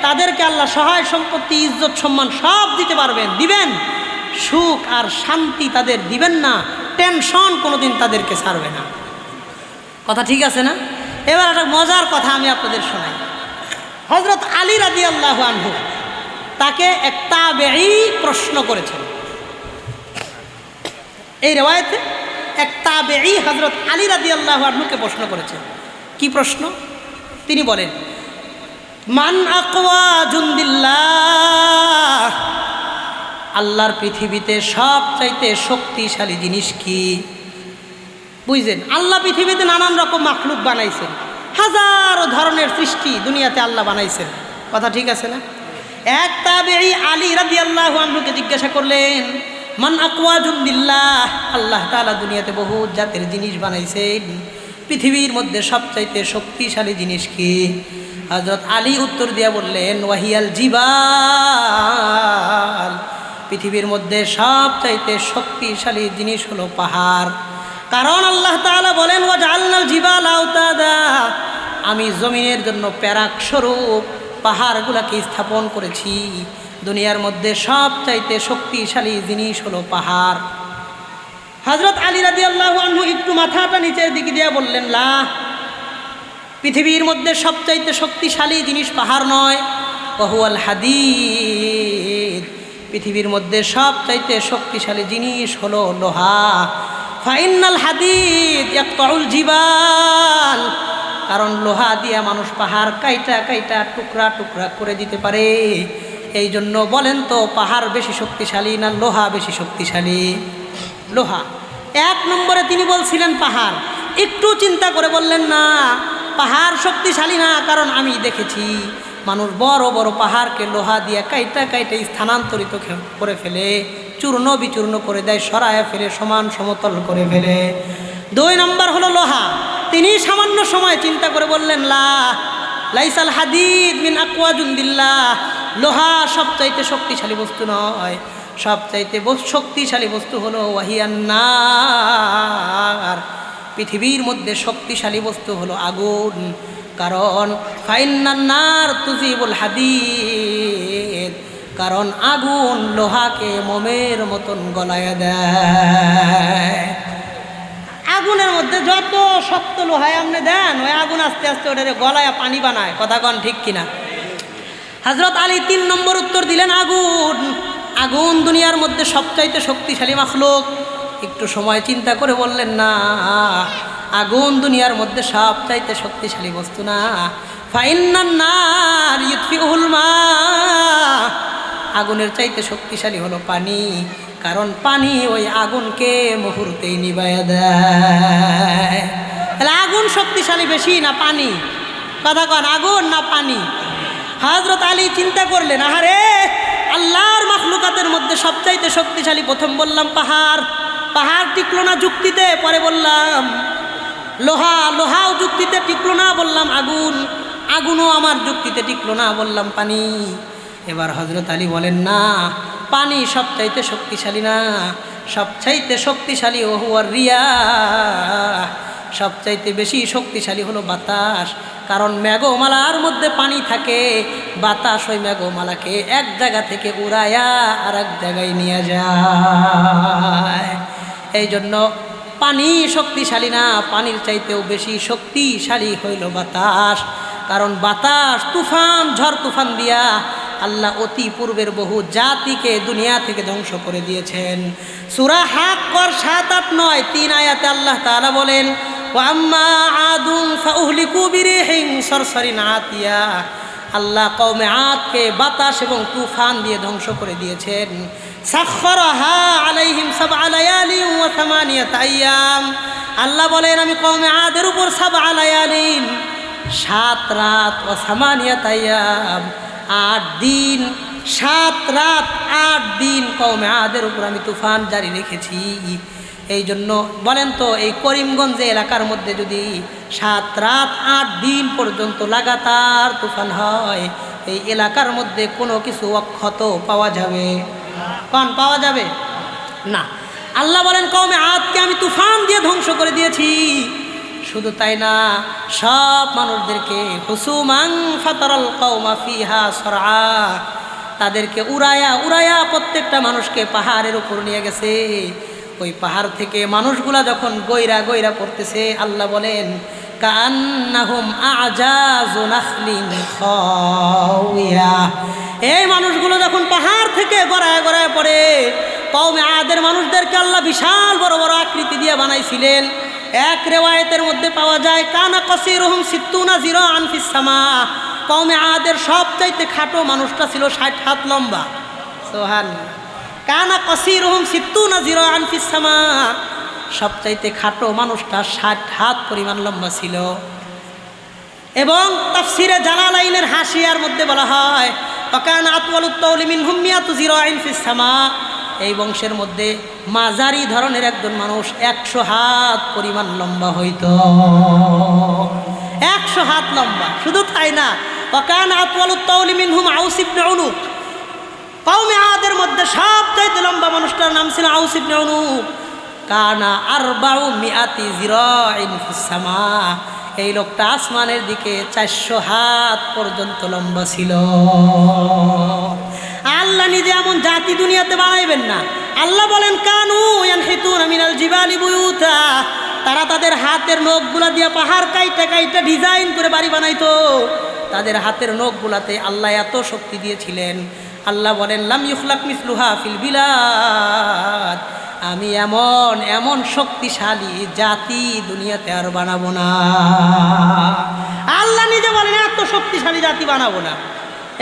তাদেরকে আল্লাহ সহায় সম্পত্তি, ইজ্জত, সম্মান সব দিতে পারবেন, দিবেন, সুখ আর শান্তি তাদের দিবেন না, টেনশন কোনোদিন তাদেরকে ছাড়বে না। কথা ঠিক আছে না? এবার একটা মজার কথা আমি আপনাদের শোনাই। হযরত আলী রাদিয়াল্লাহু আনহু, তাকে এক তাবেঈ প্রশ্ন করেছেন। এই রিওয়ায়েতে এক তাবেঈ হযরত আলী রাদিয়াল্লাহু আনহুকে প্রশ্ন করেছেন। কি প্রশ্ন? তিনি বলেন, মান আকওয়া জুন্দিল্লাহ, আল্লাহর পৃথিবীতে সবচাইতে শক্তিশালী জিনিস কি? বুঝলেন? আল্লাহ পৃথিবীতে নানান রকম মাখলুক বানাইছেন, হাজারো ধরনের সৃষ্টি দুনিয়াতে আল্লাহ বানাইছেন। কথা ঠিক আছে না? এক তাবেঈ আলী রাদিয়াল্লাহু আনহুকে জিজ্ঞাসা করলেন, মান আকওয়া জুন্দিল্লাহ, আল্লাহ তাআলা দুনিয়াতে বহু জাতের জিনিস বানাইছেন, পৃথিবীর মধ্যে সবচাইতে শক্তিশালী জিনিস কি? হযরত আলী উত্তর দিয়া বললেন, ওয়াহিয়াল জিবাল, পৃথিবীর মধ্যে সবচাইতে শক্তিশালী জিনিস হলো পাহাড়। কারণ আল্লাহ তাআলা বলেন, ওয়াজআলনাল জিবালা আওতাদা, আমি জমিনের জন্য প্যারাক স্বরূপ পাহাড়গুলোকে স্থাপন করেছি। দুনিয়ার মধ্যে সবচাইতে শক্তিশালী জিনিস হলো পাহাড়। হযরত আলী রাদিয়াল্লাহু আনহু একটু মাথাটা নিচের দিকে দিয়ে বললেন, লা, পৃথিবীর মধ্যে সবচাইতে শক্তিশালী জিনিস পাহাড় নয়, ওয়াহুয়াল হাদিদ, পৃথিবীর মধ্যে সবচাইতে শক্তিশালী জিনিস হলো লোহা। ফাইনাল হাদিদ ইয়াকতাউল জিবাল, কারণ লোহা দিয়ে মানুষ পাহাড় কাইটা কাইটা টুকরা টুকরা করে দিতে পারে। এই জন্য বলেন তো, পাহাড় বেশি শক্তিশালী না লোহা বেশি শক্তিশালী? লোহা। 1 নম্বরে তিনি বলছিলেন পাহাড়। একটু চিন্তা করে বললেন, না, পাহাড় শক্তিশালী না, কারণ আমি দেখেছি মানুষ বড় বড় পাহাড়কে লোহা দিয়ে কাইটা কাইটা স্থানান্তরিত করে ফেলে, চূর্ণ বিচূর্ণ করে দেয়, সরায় ফেলে, সমান সমতল করে ফেলে। 2 নম্বর হলো লোহা। তিনি সামান্য সময় চিন্তা করে বললেন, লাইসাল হাদিদ মিন আকওয়া জুন্দিল্লাহ, লোহা সবচাইতে শক্তিশালী বস্তু নয়, সবচাইতে শক্তিশালী বস্তু হলো ওয়াহিয়ান্নার, পৃথিবীর মধ্যে শক্তিশালী বস্তু হলো আগুন। কারণ ফাইন্নান্নার তুজিবুল হাদিদ, কারণ আগুন লোহাকে মোমের মতন গলায় দেয়। আগুনের মধ্যে যত শক্ত লোহায় আপনি দেন, ওই আগুন আস্তে আস্তে ওটারে গলায় পানি বানায়। কথা কন ঠিক কিনা? হযরত আলী 3 নম্বর উত্তর দিলেন, আগুন। আগুন দুনিয়ার মধ্যে সবচাইতে শক্তিশালী মাখলুক। একটু সময় চিন্তা করে বললেন, না, আগুন দুনিয়ার মধ্যে সবচাইতে শক্তিশালী বস্তু না। ফাইন্নান্নার ইউতফিউল মা, আগুনের চাইতে শক্তিশালী হলো পানি, কারণ পানি ওই আগুনকে মুহূর্তেই নিভাইয়া দেয়। তাহলে আগুন শক্তিশালী বেশি না পানি? কথা কন, আগুন না পানি? হযরত আলী চিন্তা করলেন, আহারে, আল্লাহর মাখলুকাতের মধ্যে সবচাইতে শক্তিশালী প্রথম বললাম পাহাড়, পাহাড় টিকলো না যুক্তিতে। পরে বললাম লোহা, লোহাও যুক্তিতে টিকলো না, বললাম আগুন, আগুনও আমার যুক্তিতে টিকলো না, বললাম পানি। এবার হযরত আলী বলেন, না, পানি সবচাইতে শক্তিশালী না, সবচাইতে শক্তিশালী ওহুয়ার রিয়াহ, সবচাইতে বেশি শক্তিশালী হলো বাতাস। কারণ মেঘমালার মধ্যে পানি থাকে, বাতাস ওই মেঘমালাকে এক জায়গা থেকে উড়ায়া আর এক জায়গায় নিয়ে যায়। এই জন্য পানি শক্তিশালী না, পানির চাইতেও বেশি শক্তিশালী হইল বাতাস। কারণ বাতাস, তুফান, ঝড় তুফান দিয়া আল্লাহ অতি পূর্বের বহু জাতিকে দুনিয়া থেকে ধ্বংস করে দিয়েছেন। সূরা হাক্কর 7, 8, 9, 3 আয়াতে আল্লাহ তাআলা বলেন, ওয়াম্মা আদুন ফাউহলিকু বিরিহিন সরসরিন আতিয়া, আল্লাহ কওমে আদকে বাতাস এবং তুফান দিয়ে ধ্বংস করে দিয়েছেন। সাখখারাহা আলাইহিম সাবআ লায়ালিন ওয়া সামানিয়াতা আইয়াম, আল্লাহ বলেন আমি কওমে আদের উপর সাবআ লায়ালিন, 7 রাত, ওয়া সামানিয়াতা আইয়াম, 8 দিন, 7 রাত 8 দিন কওমে আদের উপর আমি তুফান জারি রেখেছি। এই জন্য বলেন তো, এই করিমগঞ্জ এলাকার মধ্যে যদি 7 রাত 8 দিন পর্যন্ত লাগাতার তুফান হয়, এই এলাকার মধ্যে কোনো কিছু অক্ষত পাওয়া যাবে? কোন পাওয়া যাবে না। আল্লাহ বলেন কওমে আদকে আমি তুফান দিয়ে ধ্বংস করে দিয়েছি। শুধু তাই না, সব মানুষদেরকে হুসুমাং ফাতারাল কওমা ফিহা সরআ, তাদেরকে উড়ায়া উড়ায়া প্রত্যেকটা মানুষকে পাহাড়ের উপর নিয়ে গেছে। ওই পাহাড় থেকে মানুষগুলা যখন গইরা গইরা পড়তেছে, আল্লাহ বলেন কান্নাহুম আজাজু নাখলিন খাওয়া, এই মানুষগুলো যখন পাহাড় থেকে গড়ায় গড়ায় পড়ে, কওমে আদের মানুষদেরকে আল্লাহ বিশাল বড় বড় আকৃতি দিয়ে বানাইছিলেন। এক রেওয়ায়েতের মধ্যে পাওয়া যায় কানা কাসীরুহুম সিত্তুনা জিরাআন ফিস সামা, কওমে আদের সবচাইতে খাটো মানুষটা ছিল 60 হাত লম্বা। সুবহানাল্লাহ। কানা কাসীরুহুম সিত্তুনা জিরাআন ফিস সামা, সবচাইতে খাটো মানুষটা 60 হাত পরিমাণ লম্বা ছিল। এবং তাফসিরে জালালাইনের হাসিয়ার মধ্যে বলা হয় ওয়াকানা আতওয়ালুত তাওলি মিনহুম মিয়াতু জিরাইন ফিস সামা, এই বংশের মধ্যে মাঝারি ধরনের একজন মানুষ 100 হাত পরিমাণ লম্বা হইত। 100 হাত লম্বা। শুধু তাই না, ওয়াকানা আতওয়ালুত তাওলি মিনহুম আউস ইবনে উনুক, কওমে আদের মধ্যে সবচাইতে লম্বা মানুষটার নাম ছিল আউস ইবনে উনুক। কানা 400 জিরাইন ফিস সামা, এই লোকটা আসমানের দিকে 400 হাত পর্যন্ত লম্বা ছিল। আল্লাহ নিজে এমন জাতি দুনিয়াতে বানাইবেন না। আল্লাহ বলেন কানু ইয়ানহিতুনা মিনাল জিবালি বুয়ুতা, তারা তাদের হাতের নখগুলা দিয়ে পাহাড় কাইটা কাইটা ডিজাইন করে বাড়ি বানাইতো। তাদের হাতের নখগুলাতে আল্লাহ এত শক্তি দিয়েছিলেন। আল্লাহ বলেন লাম ইখলাক মিসলুহা ফিল বিলাদ, আমি এমন এমন শক্তিশালী জাতি দুনিয়াতে আর বানাবো না। আল্লাহ নিজে বলেন এত শক্তিশালী জাতি বানাবো না।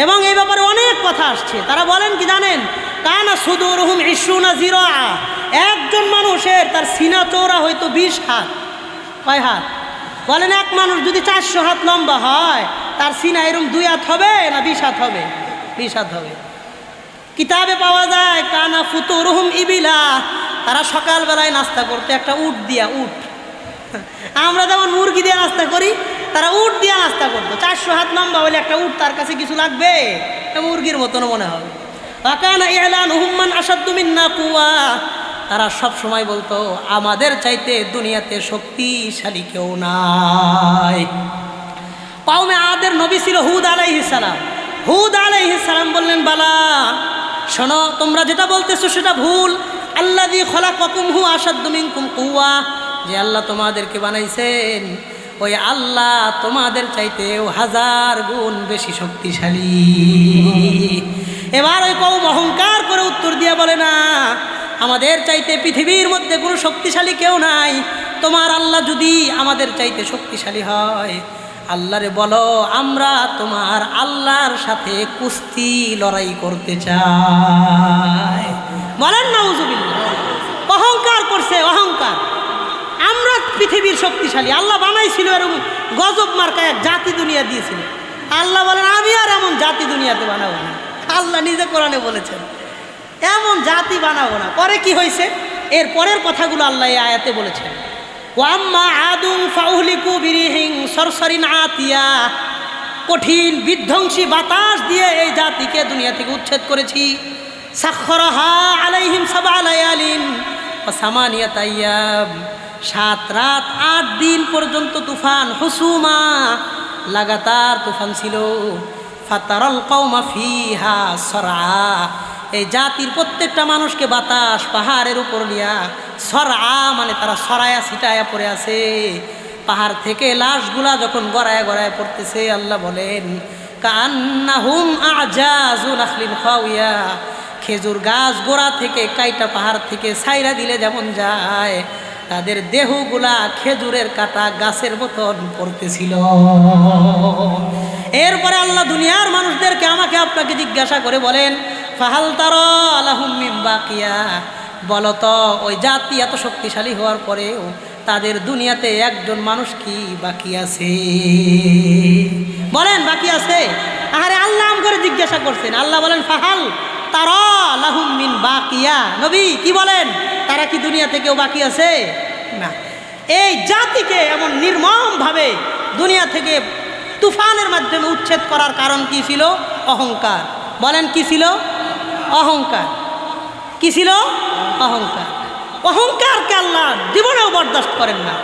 এবং এই ব্যাপারে অনেক কথা আসছে। তারা বলেন কি জানেন, কানা সুদুরহুম 20 জিরাআ, একজন মানুষের তার সিনা চওড়া হয়তো 20 হাত। কয় হাত বলেন? এক মানুষ যদি 400 হাত লম্বা হয়, তার সিনা এরকম 2 হাত হবে না 20 হাত হবে? 20 হাত হবে। কিতাবে পাওয়া যায় কানা ফুতুরুহুম ইবিলা, তারা সকালবেলায় নাস্তা করতে একটা উট দিয়া, উট, আমরা যেমন মুরগি দিয়ে নাস্তা করি, তারা উট দিয়ে নাস্তা করতো। 400 হাত লম্বা বলে একটা উট, তার কাছে কিছু লাগবে, মুরগির মতন মনে হবে। ওয়াকানা ইলানুহুম মান আশাদ্দু মিন্না কুওয়া, তারা সব সময় বলতো আমাদের চাইতে দুনিয়াতে শক্তিশালী কেউ নাই। কওমে আদের নবী ছিল হুদ আলাইহিস সালাম। হুদ আলাইহিস সালাম বললেন, বালা শোনো, তোমরা যেটা বলতেছো সেটা ভুল। আল্লাযী খলাকাকুম হু আশাদ্দু মিনকুম কুওয়া, যে আল্লাহ তোমাদেরকে বানাইছেন ওই আল্লাহ তোমাদের চাইতেও 1000 গুণ বেশি শক্তিশালী। এবার ওই কওম অহংকার করে উত্তর দিয়ে বলে, না, আমাদের চাইতে পৃথিবীর মধ্যে কোনো শক্তিশালী কেউ নাই। তোমার আল্লাহ যদি আমাদের চাইতে শক্তিশালী হয়, আল্লাহরে বলো আমরা তোমার আল্লাহর সাথে কুস্তি লড়াই করতে চাই। বলেন নাউজুবিল্লাহ। অহংকার করছে, অহংকার। আমরা পৃথিবীর শক্তিশালী, আল্লাহ বানাইছিল এরকম গজব মার্কা এক জাতি দুনিয়া দিয়েছিল। আল্লাহ বলেন আমি আর এমন জাতি দুনিয়াতে বানাবো না। আল্লাহ নিজে কোরআনে বলেছেন এমন জাতি বানাবো না। পরে কি হয়েছে, এর পরের কথাগুলো আল্লাহ এই আয়াতে বলেছেন। ওয়াম্মা আদুন ফাউহলিকু বিরিহিন সরসরিন আতিয়া, কঠিন বিধ্বংসী বাতাস দিয়ে এই জাতিকে দুনিয়া থেকে উচ্ছেদ করেছি। সাখরাহা আলাইহিম সাবআ লায়ালিন ওয়া সামানিয়াতা আইয়াম, 7 রাত 8 দিন পর্যন্ত তুফান, হুসুমা, লাগাতার তুফান ছিল। ফাতারাল কওমা ফিহা সরআ, এই জাতির প্রত্যেকটা মানুষকে বাতাস পাহাড়ের উপর নিয়া, সরআ মানে তারা সরায়া ছিটায়া পড়ে আছে। পাহাড় থেকে লাশগুলা যখন গড়ায় গড়ায় পড়তেছে, আল্লাহ বলেন কান্নাহুম আজাজু নাখলিন খাওয়িয়া, খেজুর গাছ গোড়া থেকে কাইটা পাহাড় থেকে ছাইরা দিলে যেমন যায়, তাদের দেহগুলা খেজুরের কাটা গাছের মতন পড়তেছিল। এরপরে আল্লাহ দুনিয়ার মানুষদেরকে আমাকে আপনাকে জিজ্ঞাসা করে বলেন, ফাহাল তারা লাহুম মিন বাকিয়া, বলো তো ওই জাতি এত শক্তিশালী হওয়ার পরেও তাদের দুনিয়াতে একজন মানুষ কি বাকি আছে? বলেন বাকি আছে? আরে আল্লাহ আম করে জিজ্ঞাসা করছেন। আল্লাহ বলেন ফাহাল তারা লাহুম মিন বাকিয়া, নবী কি বলেন, তারা কি দুনিয়াতে কেউ বাকি আছে? না। এই জাতিকে এমন নির্মমভাবে দুনিয়া থেকে তুফানের মাধ্যমে উচ্ছেদ করার কারণ কি ছিল? অহংকার। বলেন কি ছিল? অহংকার। কি ছিল? অহংকার। অহংকারকে আল্লাহ জীবনেও বরদাস্ত করেন না।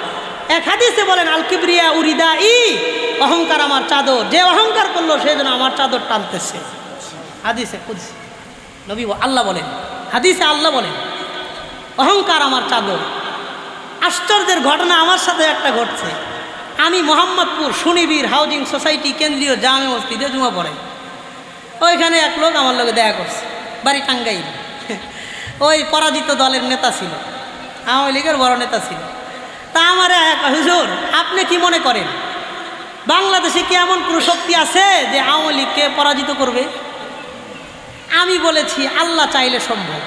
এক হাদিসে বলেন আল কিবরিয়া উরিদা ই, অহংকার আমার চাদর, যে অহংকার করলো সে যেন আমার চাদর টানতেছে। হাদিসে কুদসি নবী আল্লাহ বলেন, হাদিসে আল্লাহ বলেন অহংকার আমার চাদর। আশ্চর্যের ঘটনা আমার সাথে একটা ঘটছে। আমি মোহাম্মদপুর সুনিবির হাউজিং সোসাইটি কেন্দ্রীয় জামে মসজিদে জুমা পড়াই। ওইখানে এক লোক আমার লোকে দেখা করছে, বাড়ি টাঙ্গাইল। ওই পরাজিত দলের নেতা ছিল, আওয়ামী লীগের বড় নেতা ছিল। তা আমার এক হুজুর, আপনি কি মনে করেন বাংলাদেশে কি এমন কোনো শক্তি আছে যে আওয়ামী লীগকে পরাজিত করবে? আমি বলেছি আল্লাহ চাইলে সম্ভব।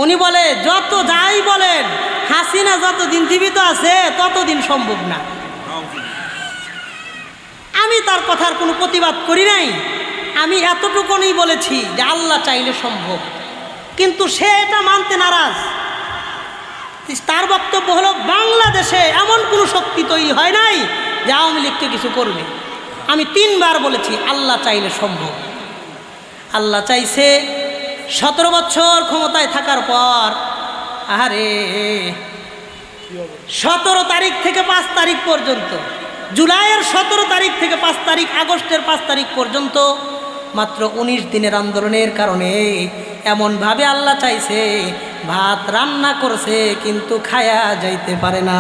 উনি বলে যত যাই বলেন, হাসিনা যতদিন জীবিত আছে ততদিন সম্ভব না। আমি তার কথার কোনো প্রতিবাদ করি নাই। আমি এতটুকুনই বলেছি যে আল্লাহ চাইলে সম্ভব, কিন্তু সে এটা মানতে নারাজ। তার বক্তব্য হলো বাংলাদেশে এমন কোনো শক্তি তৈরি হয় নাই যে আওয়ামী লীগকে কিছু করবে। আমি 3 বার বলেছি আল্লাহ চাইলে সম্ভব। আল্লাহ চাইছে 17 বছর ক্ষমতায় থাকার পর, আরে 17 তারিখ থেকে 5 তারিখ পর্যন্ত, জুলাইয়ের 17 তারিখ থেকে 5 তারিখ, আগস্টের 5 তারিখ পর্যন্ত মাত্র 19 দিনের আন্দোলনের কারণে এমনভাবে আল্লাহ চাইছে ভাত রান্না করছে কিন্তু খায়া যাইতে পারে না।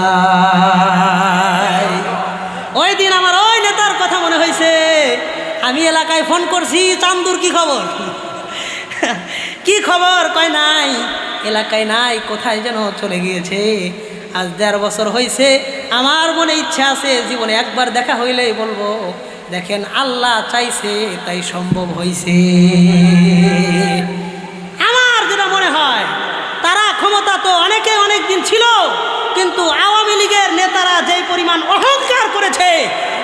ওই দিন আমার ওই নেতার কথা মনে হয়েছে। আমি এলাকায় ফোন করছি, চান্দুর কি খবর? কি খবর? কয় নাই, এলাকায় নাই, কোথায় যেন চলে গিয়েছে। আজ 1.5 বছর হয়েছে। আমার মনে ইচ্ছা আছে জীবনে একবার দেখা হইলেই বলবো দেখেন আল্লাহ চাইছে তাই সম্ভব হয়েছে। আমার যেটা মনে হয় তারা ক্ষমতা তো অনেকে অনেক দিন ছিল, কিন্তু আওয়ামী লীগের নেতারা যেই পরিমাণ অহংকার করেছে,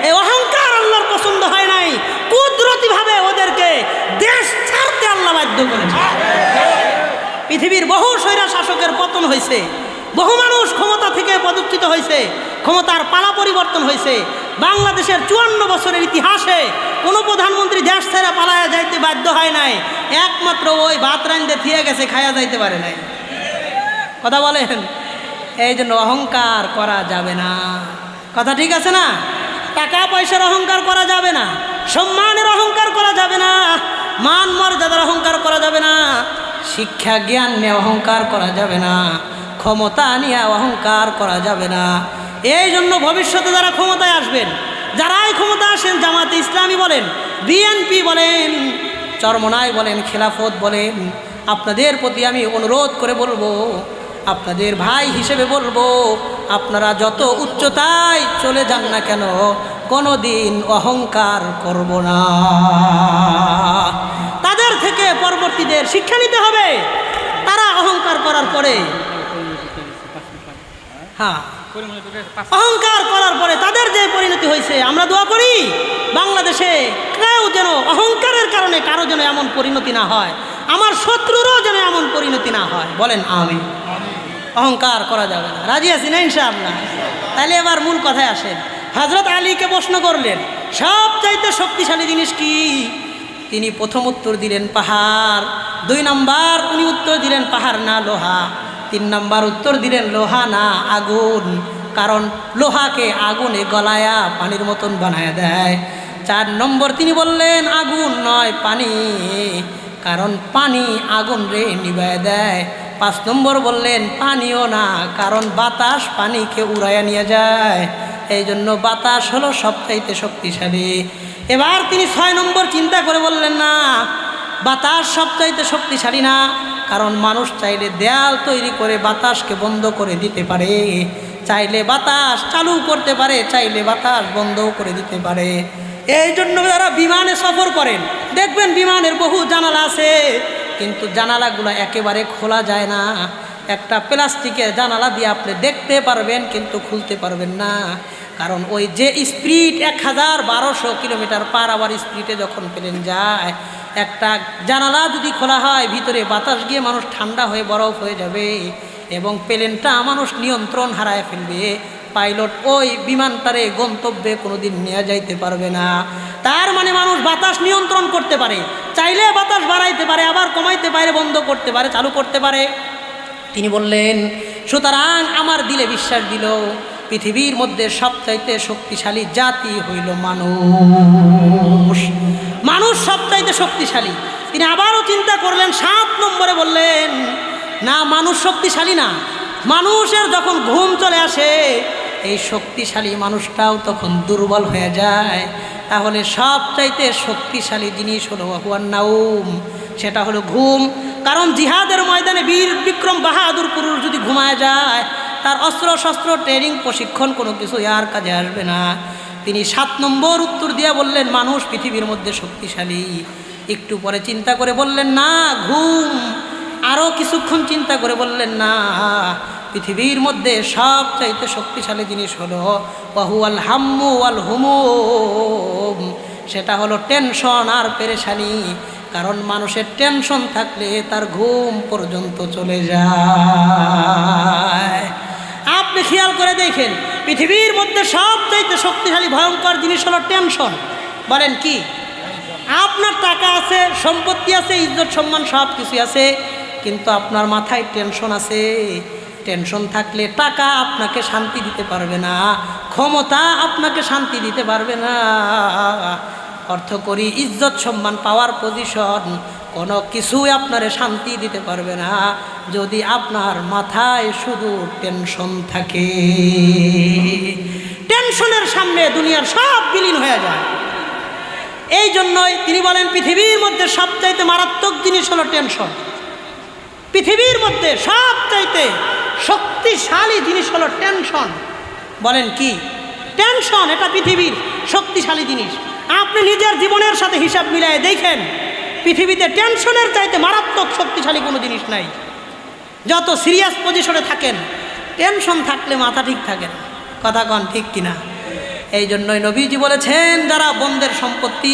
এই অহংকার আল্লাহর পছন্দ হয় নাই। কুদরতিভাবে ওদেরকে দেশ ছাড়তে আল্লাহ বাধ্য করেছে। পৃথিবীর বহু স্বৈরা শাসকের পতন হয়েছে, বহু মানুষ ক্ষমতা থেকে পদচ্যুত হয়েছে, ক্ষমতার পালা পরিবর্তন হয়েছে। বাংলাদেশের 54 বছরের ইতিহাসে কোনো প্রধানমন্ত্রী দেশ ছেড়ে পালায়া যাইতে বাধ্য হয় নাই, একমাত্র ওই ভাত রান্ধে থিয়ে গেছে, খায়া যাইতে পারে নাই। কথা বলেন? এই জন্য অহংকার করা যাবে না। কথা ঠিক আছে না? টাকা পয়সার অহংকার করা যাবে না, সম্মানের অহংকার করা যাবে না, মান মর্যাদার অহংকার করা যাবে না, শিক্ষা জ্ঞান নিয়ে অহংকার করা যাবে না, ক্ষমতা নিয়ে অহংকার করা যাবে না। এই জন্য ভবিষ্যতে যারা ক্ষমতায় আসবেন, যারাই ক্ষমতা আসেন, জামাতে ইসলামী বলেন, বিএনপি বলেন, চরমনাই বলেন, খেলাফত বলেন, আপনাদের প্রতি আমি অনুরোধ করে বলবো, আপনাদের ভাই হিসেবে বলবো, আপনারা যত উচ্চতায় চলে যান না কেন, কোনো দিন অহংকার করব না। তাদের থেকে পরবর্তীদের শিক্ষা নিতে হবে। তারা অহংকার করার পরে, হ্যাঁ, অহংকার করার পরে তাদের যে পরিণতি হয়েছে, আমরা দোয়া করি বাংলাদেশে কেউ যেন অহংকারের কারণে কারো যেন এমন পরিণতি না হয়, আমার শত্রুরও যেন এমন পরিণতি না হয়। বলেন আমিন। অহংকার করা যাবে না। রাজি আছি না ইনশাআল্লাহ? তাহলে এবার মূল কথায় আসেন। হযরত আলীকে প্রশ্ন করলেন সবচাইতে শক্তিশালী জিনিস কি? তিনি প্রথম উত্তর দিলেন পাহাড়, 2 নাম্বার উনি উত্তর দিলেন পাহাড় না লোহা, 3 নাম্বার উত্তর দিলেন লোহা না আগুন, কারণ লোহাকে আগুনে গলায়া পানির মতন বানায় দেয়। 4 নম্বর তিনি বললেন আগুন নয় পানি, কারণ পানি আগুন রে নিভায় দেয়। 5 নম্বর বললেন পানিও না, কারণ বাতাস পানিকে উড়াইয়া নিয়ে যায়, এই জন্য বাতাস হলো সবচাইতে শক্তিশালী। এবার তিনি 6 নম্বর চিন্তা করে বললেন না, বাতাস সবচাইতে শক্তিশালী না, কারণ মানুষ চাইলে দেয়াল তৈরি করে বাতাসকে বন্ধ করে দিতে পারে, চাইলে বাতাস চালু করতে পারে, চাইলে বাতাস বন্ধও করে দিতে পারে। এই জন্য যারা বিমানে সফর করেন দেখবেন বিমানের বহু জানালা আছে, কিন্তু জানালাগুলো একেবারে খোলা যায় না। একটা প্লাস্টিকের জানালা দিয়ে আপনি দেখতে পারবেন কিন্তু খুলতে পারবেন না, কারণ ওই যে স্পিড 1200 কিলোমিটার পার আওয়ার স্পিডে যখন প্লেন যায়, একটা জানালা যদি খোলা হয় ভিতরে বাতাস গিয়ে মানুষ ঠান্ডা হয়ে বরফ হয়ে যাবে এবং প্লেনটা মানুষ নিয়ন্ত্রণ হারায় ফেলবে। পাইলট ওই বিমানটারে গন্তব্যে কোনোদিন নিয়ে যাইতে পারবে না। তার মানে মানুষ বাতাস নিয়ন্ত্রণ করতে পারে, চাইলে বাতাস বাড়াইতে পারে, আবার কমাইতে পারে, বন্ধ করতে পারে, চালু করতে পারে। তিনি বললেন সুতরাং আমার দিলে বিশ্বাস দিল পৃথিবীর মধ্যে সবচাইতে শক্তিশালী জাতি হইল মানুষ, মানুষ সবচাইতে শক্তিশালী। তিনি আবারও চিন্তা করলেন, 7 নম্বরে বললেন না মানুষ শক্তিশালী না, মানুষের যখন ঘুম চলে আসে এই শক্তিশালী মানুষটাও তখন দুর্বল হয়ে যায়। তাহলে সবচাইতে শক্তিশালী জিনিস হলো হুয়ান নাউম, সেটা হলো ঘুম। কারণ জিহাদের ময়দানে বীর বিক্রম বাহাদুর পুরুষ যদি ঘুমায় যায়, তার অস্ত্র শস্ত্র ট্রেনিং প্রশিক্ষণ কোনো কিছু আর কাজে আসবে না। তিনি 7 নম্বর উত্তর দিয়ে বললেন মানুষ পৃথিবীর মধ্যে শক্তিশালী। একটু পরে চিন্তা করে বললেন না ঘুম, আরও কিছুক্ষণ চিন্তা করে বললেন না পৃথিবীর মধ্যে সবচাইতে শক্তিশালী জিনিস হলো ওয়াহুয়াল হাম্মু ওয়াল হুমুম, সেটা হলো টেনশন আর পেরেশানি। কারণ মানুষের টেনশন থাকলে তার ঘুম পর্যন্ত চলে যায়। আপনি খেয়াল করে দেখেন পৃথিবীর মধ্যে সবচাইতে শক্তিশালী ভয়ঙ্কর জিনিস হলো টেনশন। বলেন কি? আপনার টাকা আছে, সম্পত্তি আছে, ইজ্জত সম্মান সব কিছু আছে, কিন্তু আপনার মাথায় টেনশন আছে। টেনশন থাকলে টাকা আপনাকে শান্তি দিতে পারবে না, ক্ষমতা আপনাকে শান্তি দিতে পারবে না, অর্থ করি ইজ্জত সম্মান পাওয়ার পজিশন কোনো কিছুই আপনারে শান্তি দিতে পারবে না যদি আপনার মাথায় শুধু টেনশন থাকে। টেনশনের সামনে দুনিয়ার সব বিলীন হয়ে যায়। এই জন্যই তিনি বলেন পৃথিবীর মধ্যে সবচাইতে মারাত্মক জিনিস হলো টেনশন। পৃথিবীর মধ্যে সবচাইতে শক্তিশালী জিনিস হলো টেনশন। বলেন কি? টেনশন এটা পৃথিবীর শক্তিশালী জিনিস। আপনি নিজের জীবনের সাথে হিসাব মিলায়ে দেখেন, পৃথিবীতে টেনশনের চাইতে মারাত্মক শক্তিশালী কোনো জিনিস নাই। যত সিরিয়াস পজিশনে থাকেন, টেনশন থাকলে মাথা ঠিক থাকে না। কথা কন ঠিক কিনা? এই জন্যই নবীজি বলেছেন যারা বন্দের সম্পত্তি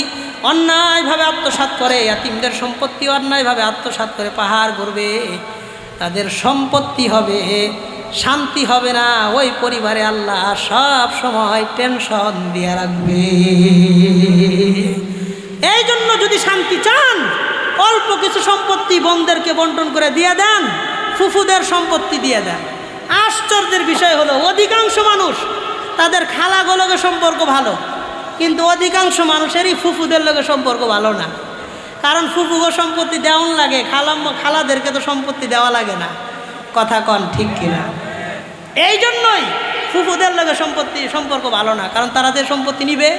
অন্যায়ভাবে আত্মসাৎ করে, ইয়াতিমদের সম্পত্তি অন্যায়ভাবে আত্মসাৎ করে পাহাড় গড়বে, তাদের সম্পত্তি হবে, শান্তি হবে না। ওই পরিবারে আল্লাহ সব সময় টেনশন দিয়ে রাখবে। এই জন্য যদি শান্তি চান, অল্প কিছু সম্পত্তি বোনদেরকে বন্টন করে দিয়ে দেন, ফুফুদের সম্পত্তি দিয়ে দেন। আশ্চর্যের বিষয় হলো অধিকাংশ মানুষ তাদের খালাগুলোকে সম্পর্ক ভালো, কিন্তু অধিকাংশ মানুষেরই ফুফুদের লোকের সম্পর্ক ভালো না। কারণ ফুফুগো সম্পত্তি দেওয়ান লাগে, খালাদেরকে তো সম্পত্তি দেওয়া লাগে না। কথা কন ঠিক কিনা? এই জন্যই ফুফুদের লোকের সম্পর্ক ভালো না, কারণ তারা যে সম্পত্তি নিবে,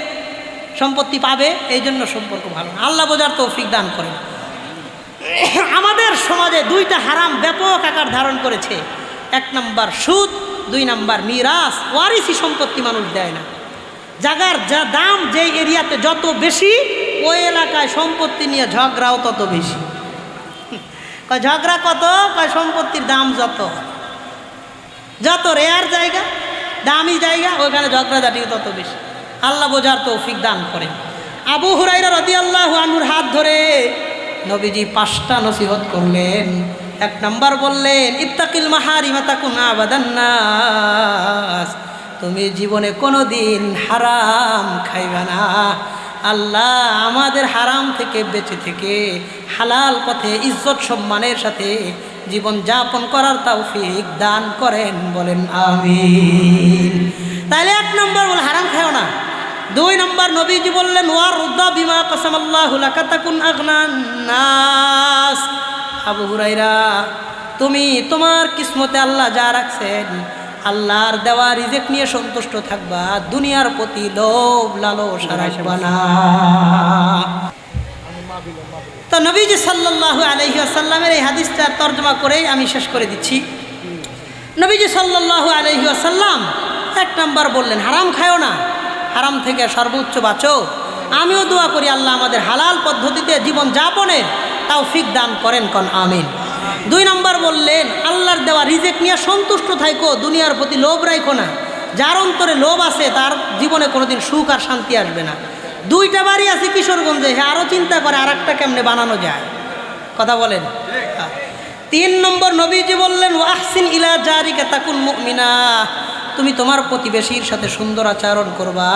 সম্পত্তি পাবে, এই জন্য সম্পর্ক ভালো না। আল্লাহ বোঝার তৌফিক দান করেন। আমাদের সমাজে দুইটা হারাম ব্যাপক আকার ধারণ করেছে। 1 নম্বর সুদ, 2 নম্বর মিরাস। ওয়ারিসি সম্পত্তি মানুষ দেয় না। জায়গার যা দাম যেই এরিয়াতে যত বেশি, ওই এলাকায় সম্পত্তি নিয়ে ঝগড়াও তত বেশি। ঝগড়া কত? সম্পত্তির দাম যত রেয়ার জায়গা, দামি জায়গা, ওইখানে ঝগড়াঝাটিও তত বেশি। আল্লাহ বোঝার তৌফিক দান করেন। আবু হুরায়রা রাদিয়াল্লাহু আনহুর হাত ধরে নবীজি 5টা নসিহত করলেন। 1 নম্বর বললেন, ইত্তাকিল মাহারিমা তাকুন আবাদান নাস। তুমি জীবনে কোনো দিন হারাম খাইবে না। আল্লাহ আমাদের হারাম থেকে বেঁচে থেকে হালাল পথে ইজ্জত সম্মানের সাথে জীবন যাপন করার তৌফিক দান করেন, বলেন আমিন। তাহলে 1 নম্বর বলে হারাম খাও না। 2 নম্বর নবীজি বললেন, ওয়ারদা বিমা কাসামাল্লাহু লাকা তাকুন আগনান নাস। আবু হুরায়রা, তুমি তোমার কিসমতে আল্লাহ যা রাখছেন, আল্লাহর দেওয়া রিজিক নিয়ে সন্তুষ্ট থাকবা, দুনিয়ার প্রতি লোভ লালসা রাখবা না। তো নবীজি সাল্লাল্লাহু আলাইহি ওয়াসাল্লামের এই হাদিসটা তর্জমা করেই আমি শেষ করে দিচ্ছি। নবীজি সাল্লাল্লাহু আলাইহি ওয়াসাল্লাম 1 নম্বর বললেন, হারাম খায়ও না, হারাম থেকে সর্বোচ্চ বাঁচো। আমিও দোয়া করি আল্লাহ আমাদের হালাল পদ্ধতিতে জীবন যাপনের তৌফিক দান করেন, কোন আমিন। 2 নম্বর বললেন, আল্লাহর দেওয়া রিজিক নিয়ে সন্তুষ্ট থাকো, দুনিয়ার প্রতি লোভ রাখো না। যার অন্তরে লোভ আছে তার জীবনে কোনোদিন সুখ আর শান্তি আসবে না। 2টা বাড়ি আছে কিশোরগঞ্জে, আরও চিন্তা করে আরেকটা কেমনে বানানো যায়। কথা বলেন। 3 নম্বর নবীজি বললেন, ওয়াহসিন ইলা জারিকা তাকুন মুমিনা। তুমি তোমার প্রতিবেশীর সাথে সুন্দর আচরণ করবা,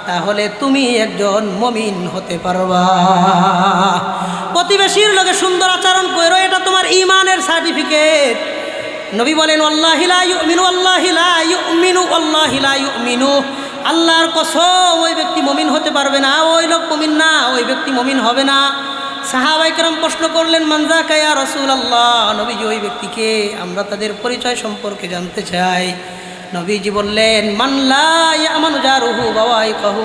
তাহলে তুমি একজন মুমিন হতে পারবা। প্রতিবেশীর লগে সুন্দর আচরণ করো, এটা তোমার ঈমানের সার্টিফিকেট। নবী বলেন, ওয়াল্লাহি লা ইউমিনু, ওয়াল্লাহি লা ইউমিনু, ওয়াল্লাহি লা ইউমিনু। আল্লাহর কসম, ওই ব্যক্তি মুমিন হতে পারবে না, ওই লোক মুমিন না, ওই ব্যক্তি মুমিন হবে না। সাহাবায়ে কেরাম প্রশ্ন করলেন, মান যাকা ইয়া রাসূলুল্লাহ। নবীজি, ওই ব্যক্তিকে, আমরা তাদের পরিচয় সম্পর্কে জানতে চাই। নবীজি বললেন, মান লা ইয়ামানু জারুহু বাওয়াইকাহু।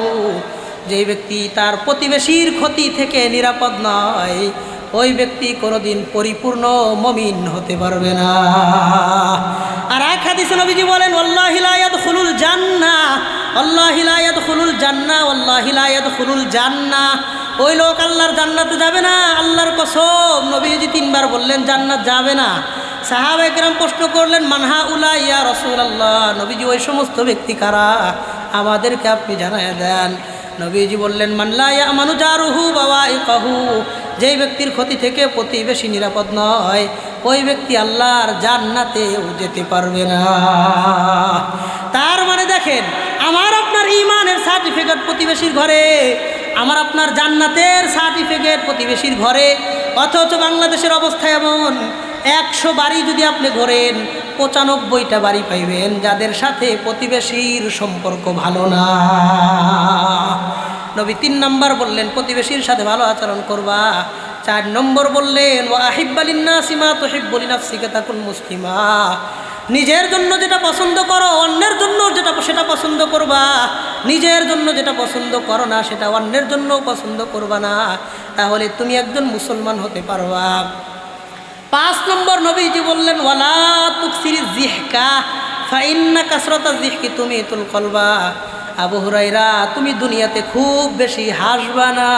যেই ব্যক্তি তার প্রতিবেশীর ক্ষতি থেকে নিরাপদ নয়, ওই ব্যক্তি কোনোদিন পরিপূর্ণ মুমিন হতে পারবে না। আর এক হাদিসে নবীজি বলেন, ওয়াল্লাহি লা ইয়াদখুলুল জান্নাহ, ওয়াল্লাহি লা ইয়াদখুলুল জান্নাহ, ওয়াল্লাহি লা ইয়াদখুলুল জান্নাহ। ওই লোক আল্লাহর জান্নাতে যাবে না, আল্লাহর কসম। নবীজি 3 বার বললেন জান্নাত যাবে না। সাহাবায়ে কেরাম প্রশ্ন করলেন, মানহা উলা ইয়া রাসূলুল্লাহ। নবীজি, ওই সমস্ত ব্যক্তি কারা, আমাদেরকে আপনি জানায়া দেন। নবীজি বললেন, মান লা ইয়ামানু জারুহু বাওয়াইকাহু। যেই ব্যক্তির ক্ষতি থেকে প্রতিবেশী নিরাপদ নয়, ওই ব্যক্তি আল্লাহর জান্নাতেও যেতে পারবে না। তার মানে দেখেন, আমার আপনার ঈমানের সার্টিফিকেট প্রতিবেশীর ঘরে, আমার আপনার জান্নাতের সার্টিফিকেট প্রতিবেশীর ঘরে। অথচ বাংলাদেশের অবস্থা এমন, 100 বাড়ি যদি আপনি ঘোরেন, 95টা বাড়ি পাইবেন যাদের সাথে প্রতিবেশীর সম্পর্ক ভালো না। নবী 3 নম্বর বললেন, প্রতিবেশীর সাথে ভালো আচরণ করবা। 4 নম্বর বললেন, ওয়া আহিব্বা লিন্নাসি মা তুহিব্বু লিনাফসিকা তাকুন মুসলিমা। নিজের জন্য যেটা পছন্দ করো, অন্যের জন্য সেটা পছন্দ করবা। নিজের জন্য যেটা পছন্দ করো না, সেটা অন্যের জন্য পছন্দ করবা না, তাহলে তুমি একজন মুসলমান হতে পারবা। 5 নম্বর নবীজি বললেন, ওয়ালা তুকসিরিজ জিহকা ফাইন্না কাসরাতাজ জিহকি তুমিতুল কলবা। আবু হুরায়রা, তুমি দুনিয়াতে খুব বেশি হাসবা না,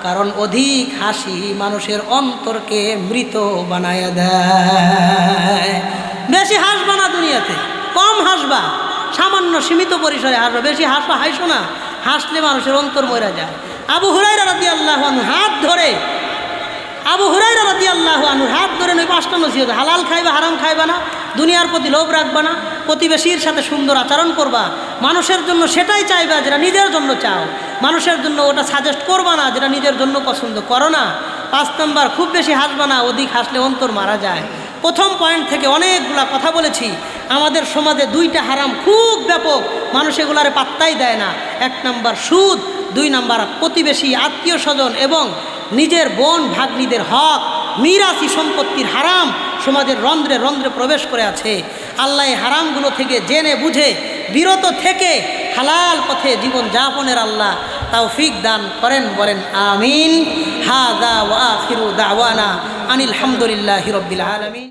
কারণ অধিক হাসি মানুষের অন্তরকে মৃত বানায় দেয়। বেশি হাসবা না দুনিয়াতে, কম হাসবা, সামান্য সীমিত পরিসরে হাসবা। বেশি হাসো না, হাসলে মানুষের অন্তর মরে যায়। আবু হুরায়রা রাদিয়াল্লাহু আনহু হাত ধরে হাত ধরে নয় 5টা নসিহত, হালাল খাইবা হারাম খাইবা না, দুনিয়ার প্রতি লোভ রাখবা না, প্রতিবেশীর সাথে সুন্দর আচরণ করবা, মানুষের জন্য সেটাই চাইবা যেটা নিজের জন্য চাও, মানুষের জন্য ওটা সাজেস্ট করবা না যেটা নিজের জন্য পছন্দ করো না। 5 নম্বর, খুব বেশি হাসবা না, অধিক হাসলে অন্তর মারা যায়। প্রথম পয়েন্ট থেকে অনেকগুলা কথা বলেছি। আমাদের সমাজে 2টা হারাম খুব ব্যাপক, মানুষ এগুলারে পাত্তাই দেয় না। 1 নম্বর সুদ, 2 নম্বর প্রতিবেশী আত্মীয় স্বজন এবং নিজের বোন ভাগ্নিদের হক, মিরাসি সম্পত্তির হারাম সমাজের রন্ধ্রে রন্ধ্রে প্রবেশ করে আছে। আল্লাহ এই হারামগুলো থেকে জেনে বুঝে বিরত থেকে হালাল পথে জীবন যাপনের আল্লাহ তৌফিক দান করেন, বলেন আমিন। হাযা ওয়া আখিরু দাওয়ানা আনিল হামদুলিল্লাহি রাব্বিল আলামিন।